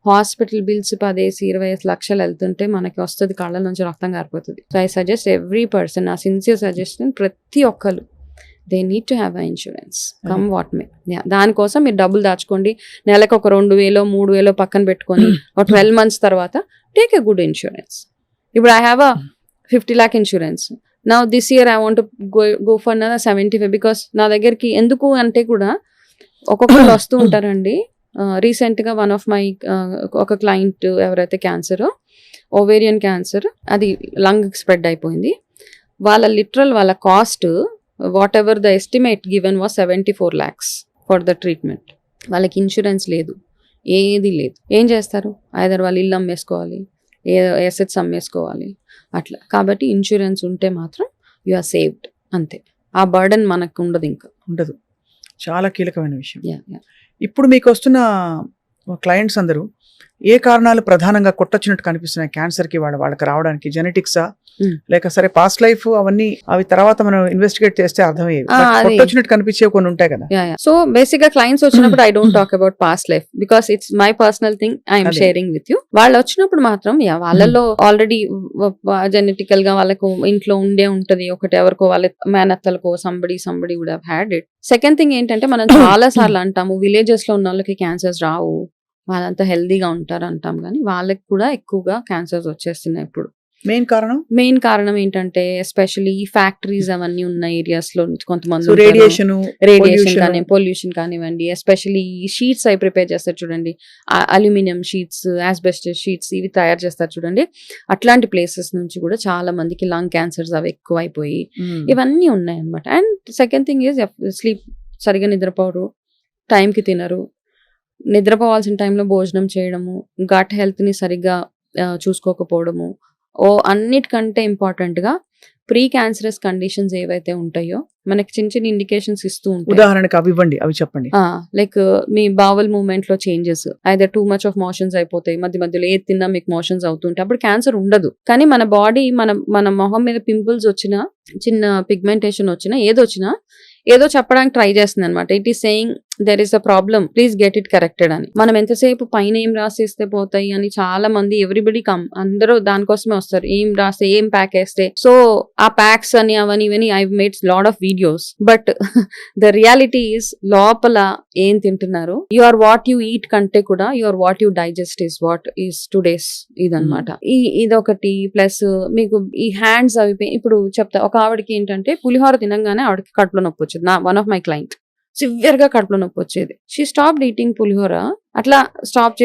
హాస్పిటల్ బిల్స్ 10-20 లక్షలు వెళ్తుంటే మనకి వస్తుంది, కళ్ళ నుంచి రక్తం కారిపోతుంది. So I suggest every person, నా సిన్సియర్ సజెషన్, ప్రతి ఒక్కరు they need to have a insurance come what may. దానికోసం మీరు డబ్బులు దాచుకోండి, నెలకు ఒక 2,000-3,000 పక్కన పెట్టుకొని ఒక 12 months తర్వాత టేక్ ఎ గుడ్ ఇన్సూరెన్స్. ఇప్పుడు I have a 50 lakh insurance. Now this year I want to go for another 75 because నా దగ్గరికి ఎందుకు అంటే కూడా ఒక్కొక్కరు వస్తూ ఉంటారండి. రీసెంట్గా వన్ ఆఫ్ మై ఒక క్లయింట్ ఎవరైతే క్యాన్సర్, ఓవేరియన్ క్యాన్సర్, అది లంగ్ స్ప్రెడ్ అయిపోయింది. వాళ్ళ cost what ever the estimate given was 74 lakhs for the treatment. వాళ్ళకి ఇన్సూరెన్స్ లేదు, ఏది లేదు. ఏం చేస్తారు? ఐదర్ వాళ్ళు ఇల్లు అమ్మేసుకోవాలి, ఎసెట్స్ అమ్మేసుకోవాలి అట్లా. కాబట్టి ఇన్సూరెన్స్ ఉంటే మాత్రం యు ఆర్ సేవ్డ్ అంతే. ఆ బర్డన్ మనకు ఉండదు. చాలా కీలకమైన విషయం. ఇప్పుడు మీకు వస్తున్న క్లయింట్స్ అందరూ ఏ కారణాలు ప్రధానంగా కొట్టొచ్చినట్టు కనిపిస్తున్నాయి క్యాన్సర్కి? వాళ్ళకి రావడానికి జెనెటిక్సా లేక సరే పాస్ట్ లైఫ్ అవి తర్వాత మనం ఇన్వెస్టిగేట్ చేస్తే అర్థమయ్యేది. కొట్టొచ్చినట్టు కనిపించే కొన్ని ఉంటాయి కదా. సో బేసిక్ గా క్లయింట్స్ వచ్చినప్పుడు I don't talk about past life because it's my personal thing, I'm sharing with you. వాళ్ళు వచ్చినప్పుడు మాత్రం వాళ్ళలో ఆల్రెడీ జెనెటికల్ గా వాళ్ళకు ఇంట్లో ఉండే ఉంటది, ఒకటి ఎవరికో వాళ్ళ మేనత్తలకో somebody would have had it. Second thing ఏంటంటే మనం చాలా సార్లు అంటాము విలేజెస్ లో ఉన్న వాళ్ళకి క్యాన్సర్స్ రావు, వాళ్ళంతా హెల్దీగా ఉంటారు అంటాం, కానీ వాళ్ళకి కూడా ఎక్కువగా క్యాన్సర్స్ వచ్చేస్తున్నాయి ఇప్పుడు. మెయిన్ కారణం ఏంటంటే ఎస్పెషల్లీ ఈ ఫ్యాక్టరీస్ అవన్నీ ఉన్న ఏరియాస్ లో కొంతమంది రేడియేషన్ కానీ పొల్యూషన్ కానివ్వండి, ఎస్పెషల్లీ ఈ షీట్స్ అవి ప్రిపేర్ చేస్తారు చూడండి, అల్యూమినియం షీట్స్, ఆస్బెస్టస్ షీట్స్, ఇవి తయారు చేస్తారు చూడండి. అట్లాంటి ప్లేసెస్ నుంచి కూడా చాలా మందికి లంగ్ క్యాన్సర్స్ అవి ఎక్కువ అయిపోయి ఇవన్నీ ఉన్నాయి అనమాట. And second thing is sleep, సరిగా నిద్రపోరు, టైంకి తినరు, నిద్రపోవాల్సిన టైంలో భోజనం చేయడము, గట్ హెల్త్ని సరిగ్గా చూసుకోకపోవడము, అన్నిటికంటే ఇంపార్టెంట్ గా ప్రీ క్యాన్సరస్ కండిషన్స్ ఏవైతే ఉంటాయో మనకి చిన్న చిన్న ఇండికేషన్స్ ఇస్తూ ఉంటాయి. ఉదాహరణకు అవి ఇవ్వండి, అవి చెప్పండి. లైక్ మీ బావల్ మూవ్మెంట్ లో changes, either too much of motions అయిపోతాయి, మధ్యలో ఏది తిన్నా మీకు మోషన్స్ అవుతుంటాయి, అప్పుడు క్యాన్సర్ ఉండదు. కానీ మన బాడీ మన మొహం మీద పింపుల్స్ వచ్చినా, చిన్న పిగ్మెంటేషన్ వచ్చినా, ఏదో చెప్పడానికి ట్రై చేస్తుంది అనమాట. It is saying there is a problem, please get it corrected అని. మనం ఎంతసేపు పైన ఏం రాసేస్తే పోతాయి అని చాలా మంది ఎవ్రీబడి అందరూ దానికోసమే వస్తారు, ఏం రాస్తే ఏం ప్యాక్ వేస్తే. సో ఆ ప్యాక్స్ అని అవన్నీ ఇవన్నీ I made lot of videos, but the reality is లోపల ఏం తింటున్నారు, you are what you eat కంటే కూడా you are what you digest is what is today's ఇదనమాట. ఇదొకటి. ప్లస్ మీకు ఈ హ్యాండ్స్ అవి ఇప్పుడు చెప్తా, ఒక ఆవిడకి ఏంటంటే పులిహోర తినంగానే ఆవిడకి కడుపులో నొప్పి వచ్చింది. One of my client severe గా కడుపులో నొప్పి వచ్చేది. షీ స్టాప్ ఈటింగ్ పులిహోర. అట్లా స్టాప్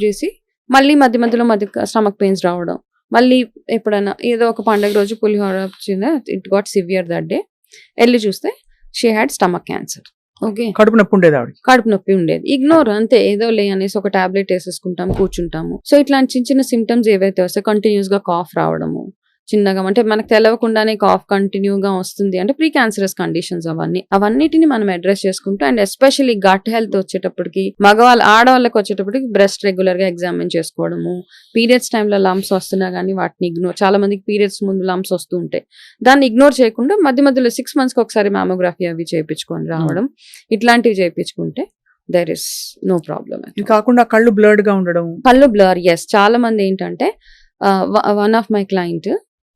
చేసి మళ్ళీ మధ్యలో స్టమక్ పెయిన్స్ రావడం. మళ్ళీ ఎప్పుడైనా ఏదో ఒక పండుగ రోజు పులిహోర వచ్చిందా, it got severe that day. వెళ్ళి చూస్తే she had stomach cancer. Okay, కడుపు నొప్పి ఉండేది ఆవిడ. కడుపు నొప్పి ఉండేది. ఇగ్నోర్ అంతే, ఏదో లే అనేసి ఒక టాబ్లెట్ వేసేసుకుంటాం, కూర్చుంటాము. సో ఇట్లాంటి చిన్న సిమ్టమ్స్ ఏవైతే వస్తాయి, కంటిన్యూస్ గా కాఫ్ రావడము, చిన్నగా అంటే మనకు తెలవకుండానే కాఫ్ కంటిన్యూగా వస్తుంది అంటే ప్రీ క్యాన్సరస్ కండిషన్స్ అవన్నిటిని మనం అడ్రస్ చేసుకుంటూ, అండ్ ఎస్పెషల్లీ గట్ హెల్త్ వచ్చేటప్పటికి ఆడవాళ్ళకి వచ్చేటప్పటికి బ్రెస్ట్ రెగ్యులర్ గా ఎగ్జామిన్ చేసుకోవడము, పీరియడ్స్ టైంలో లంప్స్ వస్తున్నా కానీ వాటిని ఇగ్నోర్, చాలా మందికి పీరియడ్స్ ముందు లంప్స్ వస్తూ ఉంటాయి, దాన్ని ఇగ్నోర్ చేయకుండా మధ్యలో 6 months ఒకసారి మ్యామోగ్రఫీ అవి చేయించుకొని రావడం, ఇట్లాంటివి చేయించుకుంటే దెర్ ఇస్ నో ప్రాబ్లమ్. కాకుండా కళ్ళు బ్లర్డ్ గా ఉండడం, కళ్ళు బ్లర్, ఎస్. చాలా మంది ఏంటంటే one of my client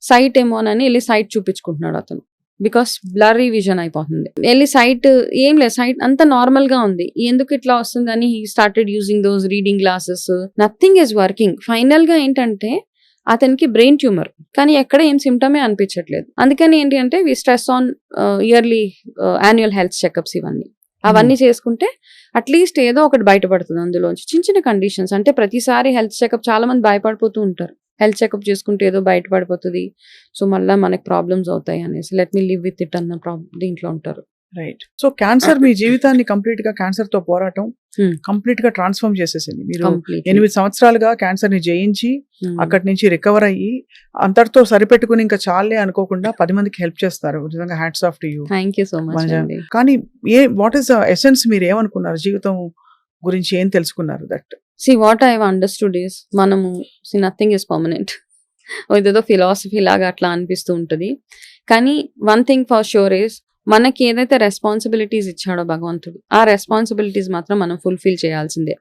site ఏమోనని వెళ్ళి సైట్ చూపించుకుంటున్నాడు అతను, బికాస్ బ్లర్రీ విజన్ అయిపోతుంది. వెళ్ళి సైట్ ఏం లేదు, సైట్ అంతా నార్మల్ గా ఉంది, ఎందుకు ఇట్లా వస్తుందని he started using those reading glasses, nothing is working. Final గా ఏంటంటే అతనికి బ్రెయిన్ ట్యూమర్, కానీ ఎక్కడ ఏం సిమ్టమే అనిపించట్లేదు. అందుకని ఏంటి అంటే we stress on yearly annual health checkups అవన్నీ చేసుకుంటే అట్లీస్ట్ ఏదో ఒకటి బయటపడుతుంది అందులోంచి. చిన్న కండిషన్స్ అంటే ప్రతిసారి హెల్త్ చెకప్ చాలా మంది భయపడిపోతూ ఉంటారు, హెల్త్ చెకప్ చేసుకుంటే ఏదో బయటపడిపోతుంది, సో మళ్ళీ మనకి ప్రాబ్లమ్స్ అవుతాయి అనేసి let me live with it అన్న దీంట్లో ఉంటారు. రైట్. సో క్యాన్సర్ మీ జీవితాన్ని కంప్లీట్ గా, క్యాన్సర్ తో పోరాటం కంప్లీట్ గా ట్రాన్స్ఫార్మ్ చేసేసింది. మీరు 8 సంవత్సరాలుగా క్యాన్సర్ ని జయించి అక్కడి నుంచి రికవర్ అయ్యి అంతటితో సరిపెట్టుకుని ఇంకా చాలే అనుకోకుండా 10 మందికి హెల్ప్ చేస్తారు. నిజంగా hats off to you. Thank you so much. కానీ వాట్ ఈస్ ద ఎసెన్స్, మీరు ఏమనుకున్నారు జీవితం గురించి, ఏం తెలుసుకున్నారు? That See, what I've understood is మనము nothing is permanent. ఇదేదో ఫిలాసఫీ లాగా అట్లా అనిపిస్తూ ఉంటుంది, కానీ one thing for sure is మనకి ఏదైతే రెస్పాన్సిబిలిటీస్ ఇచ్చాడో భగవంతుడు, ఆ రెస్పాన్సిబిలిటీస్ మాత్రం మనం ఫుల్ఫిల్ చేయాల్సిందే.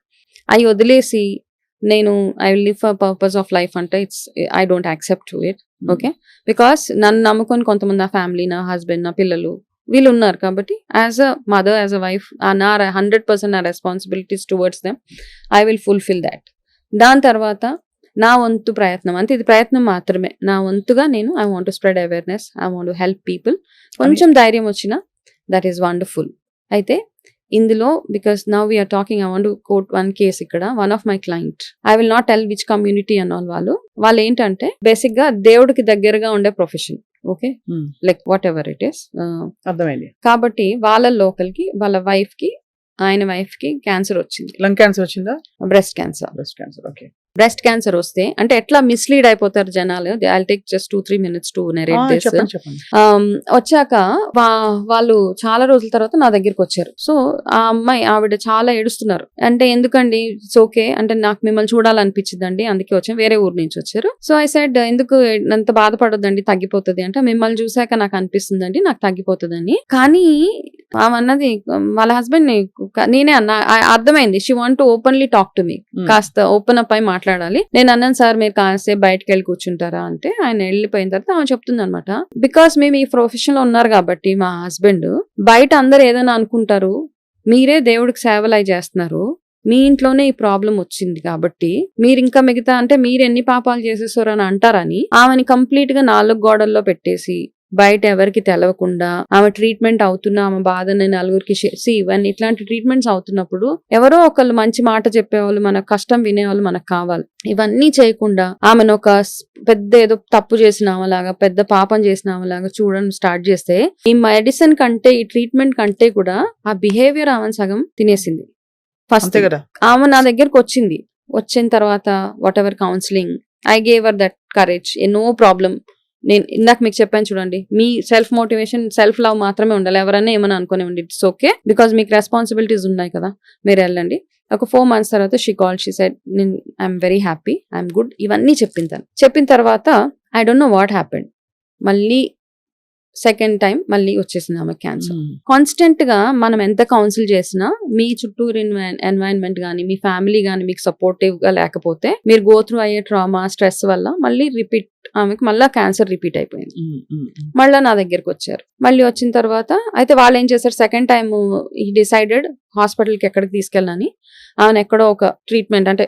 అవి వదిలేసి నేను I will live for purpose of life అంటే I don't accept to it. Okay, because నన్ను నమ్ముకొని కొంతమంది, నా ఫ్యామిలీ, నా హస్బెండ్, నా పిల్లలు వీళ్ళు ఉన్నారు కాబట్టి as a mother, as a wife, నా 100% నా responsibilities towards them I will fulfil that. దాని తర్వాత నా వంతు ప్రయత్నం, అంటే ఇది ప్రయత్నం మాత్రమే, నా వంతుగా నేను I want to spread awareness, I want to help people. కొంచెం ధైర్యం వచ్చినా దట్ ఈస్ వండర్ఫుల్. అయితే ఇందులో because now we're talking, I want to quote one case. ఇక్కడ one of my client, I will not tell which community అన్న వాళ్ళు ఏంటంటే basic గా దేవుడికి దగ్గరగా ఉండే profession. Okay, like whatever it is, అర్థమైంది. కాబట్టి వాళ్ళ లోకల్కి, వాళ్ళ వైఫ్ కి, ఆయన వైఫ్ కి క్యాన్సర్ వచ్చింది. లంగ్ క్యాన్సర్ వచ్చిందా? Breast cancer. Okay. Breast cancer వస్తే అంటే ఎట్లా మిస్లీడ్ అయిపోతారు జనాలు. I take just 2-3 minutes to narrate this. వచ్చాక వాళ్ళు చాలా రోజుల తర్వాత నా దగ్గరికి వచ్చారు. సో ఆ అమ్మాయి, ఆవిడ చాలా ఏడుస్తున్నారు. అంటే ఎందుకండి, ఇట్స్ ఓకే అంటే నాకు మిమ్మల్ని చూడాలనిపించిందండి, అందుకే వచ్చాం, వేరే ఊరు నుంచి వచ్చారు. సో ఐ సెడ్ ఎందుకు అంత బాధపడొద్దండి, తగ్గిపోతుంది అంటే, మిమ్మల్ని చూసాక నాకు అనిపిస్తుందండి నాకు తగ్గిపోతుందని. కానీ ఆమె అన్నది వాళ్ళ హస్బెండ్ ని, నేనే అన్నా, అర్థమైంది she want to openly talk to me, కాస్త ఓపెన్ అప్ అయి మాట్లాడాలి. నేను అన్నాను, సార్ మీరు కాసేపు బయటకు వెళ్ళి కూర్చుంటారా అంటే, ఆయన వెళ్ళిపోయిన తర్వాత ఆమె చెప్తుంది అనమాట, బికాస్ మేము ఈ ప్రొఫెషన్ లో ఉన్నారు కాబట్టి మా హస్బెండ్, బయట అందరు ఏదైనా అనుకుంటారు, మీరే దేవుడికి సేవలై చేస్తున్నారు, మీ ఇంట్లోనే ఈ ప్రాబ్లం వచ్చింది కాబట్టి మీరు ఇంకా మిగతా అంటే మీరు ఎన్ని పాపాలు చేసేసారు అని అంటారని ఆమెని కంప్లీట్ గా 4 గోడల్లో పెట్టేసి బయట ఎవరికి తెలవకుండా ఆమె ట్రీట్మెంట్ అవుతున్న ఆమె బాధని నలుగురికి ఇవన్నీ ఇట్లాంటి ట్రీట్మెంట్స్ అవుతున్నప్పుడు ఎవరో ఒకళ్ళు మంచి మాట చెప్పేవాళ్ళు, మన కష్టం వినేవాళ్ళు మనకు కావాలి. ఇవన్నీ చేయకుండా ఆమెను ఒక పెద్ద ఏదో తప్పు చేసినామలాగా, పెద్ద పాపం చేసినామలాగా చూడడం స్టార్ట్ చేస్తే, ఈ మెడిసిన్ కంటే, ఈ ట్రీట్మెంట్ కంటే కూడా ఆ బిహేవియర్ ఆమెను సగం తినేసింది. ఫస్ట్ ఆమె నా దగ్గరకు వచ్చిన తర్వాత whatever counselling I gave her that courage, no problem. నేను ఇందాక మీకు చెప్పాను చూడండి, మీ సెల్ఫ్ మోటివేషన్, సెల్ఫ్ లవ్ మాత్రమే ఉండాలి. ఎవరైనా ఏమైనా అనుకునేవ్వండి, ఇట్స్ ఓకే, బికాస్ మీకు రెస్పాన్సిబిలిటీస్ ఉన్నాయి కదా, మీరు వెళ్ళండి. ఒక 4 months తర్వాత she call, she said I'm very happy, I'm good, ఇవన్నీ చెప్పిన తర్వాత I don't know what happened. మళ్ళీ సెకండ్ టైం మళ్ళీ వచ్చేసింది ఆమె క్యాన్సర్. కాన్స్టెంట్ గా మనం ఎంత కౌన్సిల్ చేసినా మీ చుట్టూరు ఎన్వైరన్మెంట్ గానీ మీ ఫ్యామిలీ గానీ మీకు సపోర్టివ్ గా లేకపోతే మీరు గో త్రూ అయ్యే ట్రామా స్ట్రెస్ వల్ల మళ్ళీ రిపీట్ ఆమెకి మళ్ళీ క్యాన్సర్ రిపీట్ అయిపోయింది. మళ్ళీ నా దగ్గరకు వచ్చారు. మళ్ళీ వచ్చిన తర్వాత అయితే వాళ్ళు ఏం చేశారు, సెకండ్ టైం ఈ డిసైడెడ్ హాస్పిటల్కి ఎక్కడికి తీసుకెళ్ళని ఆమెను ఎక్కడో ఒక ట్రీట్మెంట్ అంటే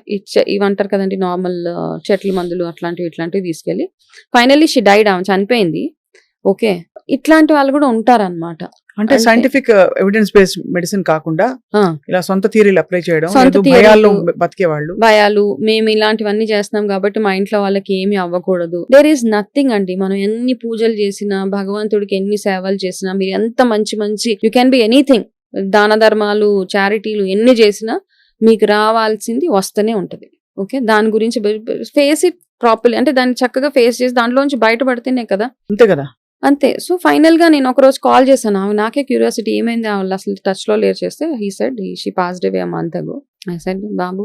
ఇవంటారు కదండి నార్మల్ చెట్ల మందులు ఇట్లాంటివి తీసుకెళ్ళి ఫైనల్లీ షీ డైడ్, ఆమె చనిపోయింది. ఓకే, ఇట్లాంటి వాళ్ళు కూడా ఉంటారన్నమాట. అంటే సైంటిఫిక్ ఎవిడెన్స్ బేస్డ్ మెడిసిన్ కాకుండా ఇలా సొంత థియరీలు అప్లై చేయడం, సొంత భయాల్లో బతికే వాళ్ళు, భయాలు మేము ఇలాంటివన్నీ చేస్తున్నాం కాబట్టి మా ఇంట్లో వాళ్ళకి ఏమీ అవ్వకూడదు. దేర్ ఈస్ నథింగ్ అండి. మనం ఎన్ని పూజలు చేసినా భగవంతుడికి ఎన్ని సేవలు చేసినా మీరు ఎంత మంచి యూ క్యాన్ బి ఎనీథింగ్, దాన ధర్మాలు చారిటీలు ఎన్ని చేసినా మీకు రావాల్సింది వస్తూనే ఉంటది. ఓకే, దాని గురించి ఫేస్ ఇట్ ప్రాపర్లీ, అంటే దాన్ని చక్కగా ఫేస్ చేసి దాంట్లోంచి బయటపడితేనే కదా. అంతే కదా, అంతే. సో ఫైనల్ గా నేను ఒకరోజు కాల్ చేశాను, నాకే క్యూరియాసిటీ ఏమైంది వాళ్ళు అసలు టచ్ లో లేరు చేస్తే he said she passed away a month అగో. ఐ సెడ్ బాబు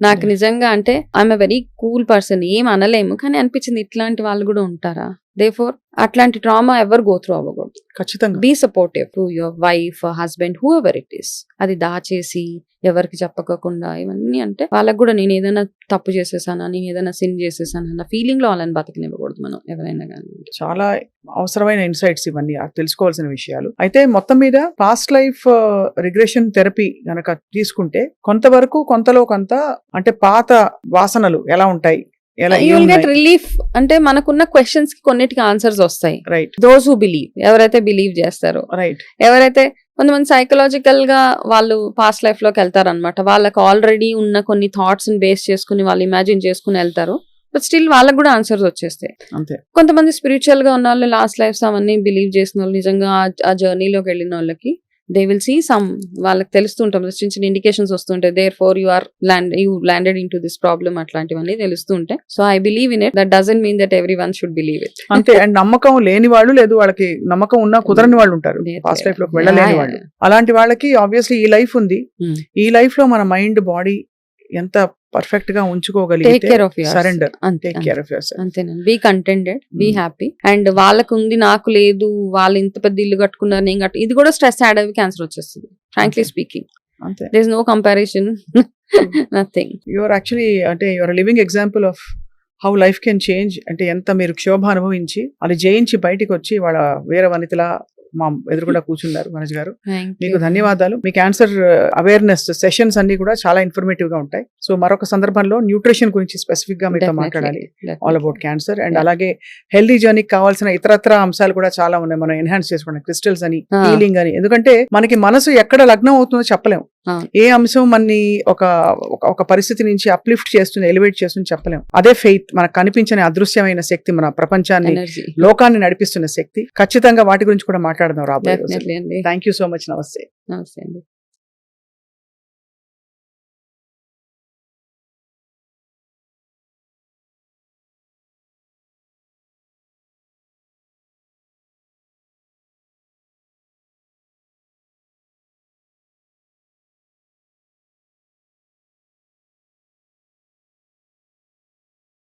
నాకు నిజంగా అంటే I'm a very cool person, ఏం అనలేము, కానీ అనిపించింది ఇట్లాంటి వాళ్ళు కూడా ఉంటారా. దేర్ఫోర్ అట్లాంటి ట్రామా ఎవరు గో త్రూ అవ్వకూడదు. ఖచ్చితంగా be supportive to your wife, husband, whoever it is. అది దాచేసి ఎవరికి చెప్పకుండా ఇవన్నీ అంటే వాళ్ళకి కూడా నేను ఏదైనా తప్పు చేసేసానా, నేను ఏదైనా సిన్ చేసేసానా ఫీలింగ్ లో వాళ్ళని బతకనివ్వకూడదు మనం ఎవరైనా కానీ. చాలా అవసరమైన ఇన్సైట్స్ ఇవన్నీ తెలుసుకోవాల్సిన విషయాలు. అయితే మొత్తం మీద పాస్ట్ లైఫ్ రిగ్రెషన్ థెరపీ గనక తీసుకుంటే కొంతవరకు కొంతలో కొంత అంటే పాత వాసనలు ఎలా ఉంటాయి, రిలీఫ్ అంటే మనకున్న క్వశ్చన్స్ కి కొన్నిటికి ఆన్సర్స్ వస్తాయి. రైట్, దోస్ హూ బిలీవ్, ఎవరైతే బిలీవ్ చేస్తారో, రైట్, ఎవరైతే కొంతమంది సైకలాజికల్ గా వాళ్ళు పాస్ట్ లైఫ్ లోకి వెళ్తారనమాట. వాళ్ళకి ఆల్రెడీ ఉన్న కొన్ని థాట్స్ ని బేస్ చేసుకుని వాళ్ళు ఇమాజిన్ చేసుకుని వెళ్తారు. బట్ స్టిల్ వాళ్ళకి కూడా ఆన్సర్స్ వచ్చేస్తాయి. అంతే. కొంతమంది స్పిరిచువల్ గా ఉన్న వాళ్ళు లాస్ట్ లైఫ్స్ అవన్నీ బిలీవ్ చేసిన వాళ్ళు నిజంగా ఆ జర్నీలోకి వెళ్ళిన వాళ్ళకి దే విల్ సీ సమ్, వాళ్ళకి తెలుస్తుంటాం చిన్న చిన్న ఇండికేషన్స్ వస్తుంటాయి. Therefore you landed into this problem, అట్లాంటివన్నీ తెలుస్తుంటాయి. So I believe in it. That doesn't mean that everyone should believe it. అంతే. అండ్ నమ్మకం లేని వాళ్ళు, లేదు వాళ్ళకి నమ్మకం ఉన్నా కుదరని వాళ్ళు ఉంటారు, పాస్ట్ లైఫ్ లోకి వెళ్ళలేని వాళ్ళు. అలాంటి వాళ్ళకి ఆబ్వియస్లీ ఈ లైఫ్ ఉంది, ఈ లైఫ్ లో మన మైండ్ బాడీ ఎంత పర్ఫెక్ట్ గా ఉంచుకోగలిగితే surrender, take care of yourself. అంతేనండి. Be contented, be happy. And వాళ్ళకు ఉంది నాకు లేదు, వాళ్ళు ఇంత పెద్ద ఇల్లు కట్టుకున్నారు నేను ఇది కూడా స్ట్రెస్ యాడ్ అయ్యి క్యాన్సర్ వచ్చేస్తుంది. ఫ్రాంక్లీ స్పీకింగ్, అంతే. There is no comparison, nothing. Your actually అంటే your living example of how life can change. అంటే ఎంత మీరు క్షోభ అనుభవించి అది జయించి బయటికి వచ్చి వాళ్ళ వేరే వనితలా మా ఎదురుకుండా కూర్చున్నారు మనోజ్ గారు. మీకు ధన్యవాదాలు. మీ క్యాన్సర్ అవేర్నెస్ సెషన్స్ అన్ని కూడా చాలా ఇన్ఫర్మేటివ్ గా ఉంటాయి. సో మరొక సందర్భంలో న్యూట్రిషన్ గురించి స్పెసిఫిక్ గా మీతో మాట్లాడాలి, ఆల్ అబౌట్ క్యాన్సర్. అండ్ అలాగే హెల్దీ జర్నీకి కావాల్సిన ఇతరత్ర అంశాలు కూడా చాలా ఉన్నాయి మనం ఎన్హాన్స్ చేసుకోవడానికి, క్రిస్టల్స్ అని, హీలింగ్ అని. ఎందుకంటే మనకి మనసు ఎక్కడ లగ్నం అవుతుందో చెప్పలేం, ఏ అంశం మనని ఒక పరిస్థితి నుంచి అప్లిఫ్ట్ చేస్తుంది, ఎలివేట్ చేస్తుంది చెప్పలేం. అదే ఫెయిత్, మనకు కనిపించని అదృశ్యమైన శక్తి, మన ప్రపంచాన్ని లోకాన్ని నడిపిస్తున్న శక్తి. ఖచ్చితంగా వాటి గురించి కూడా మాట్లాడదాం రాబోయే రోజుల్లో. Thank you so much. నమస్తే. నమస్తే అండి.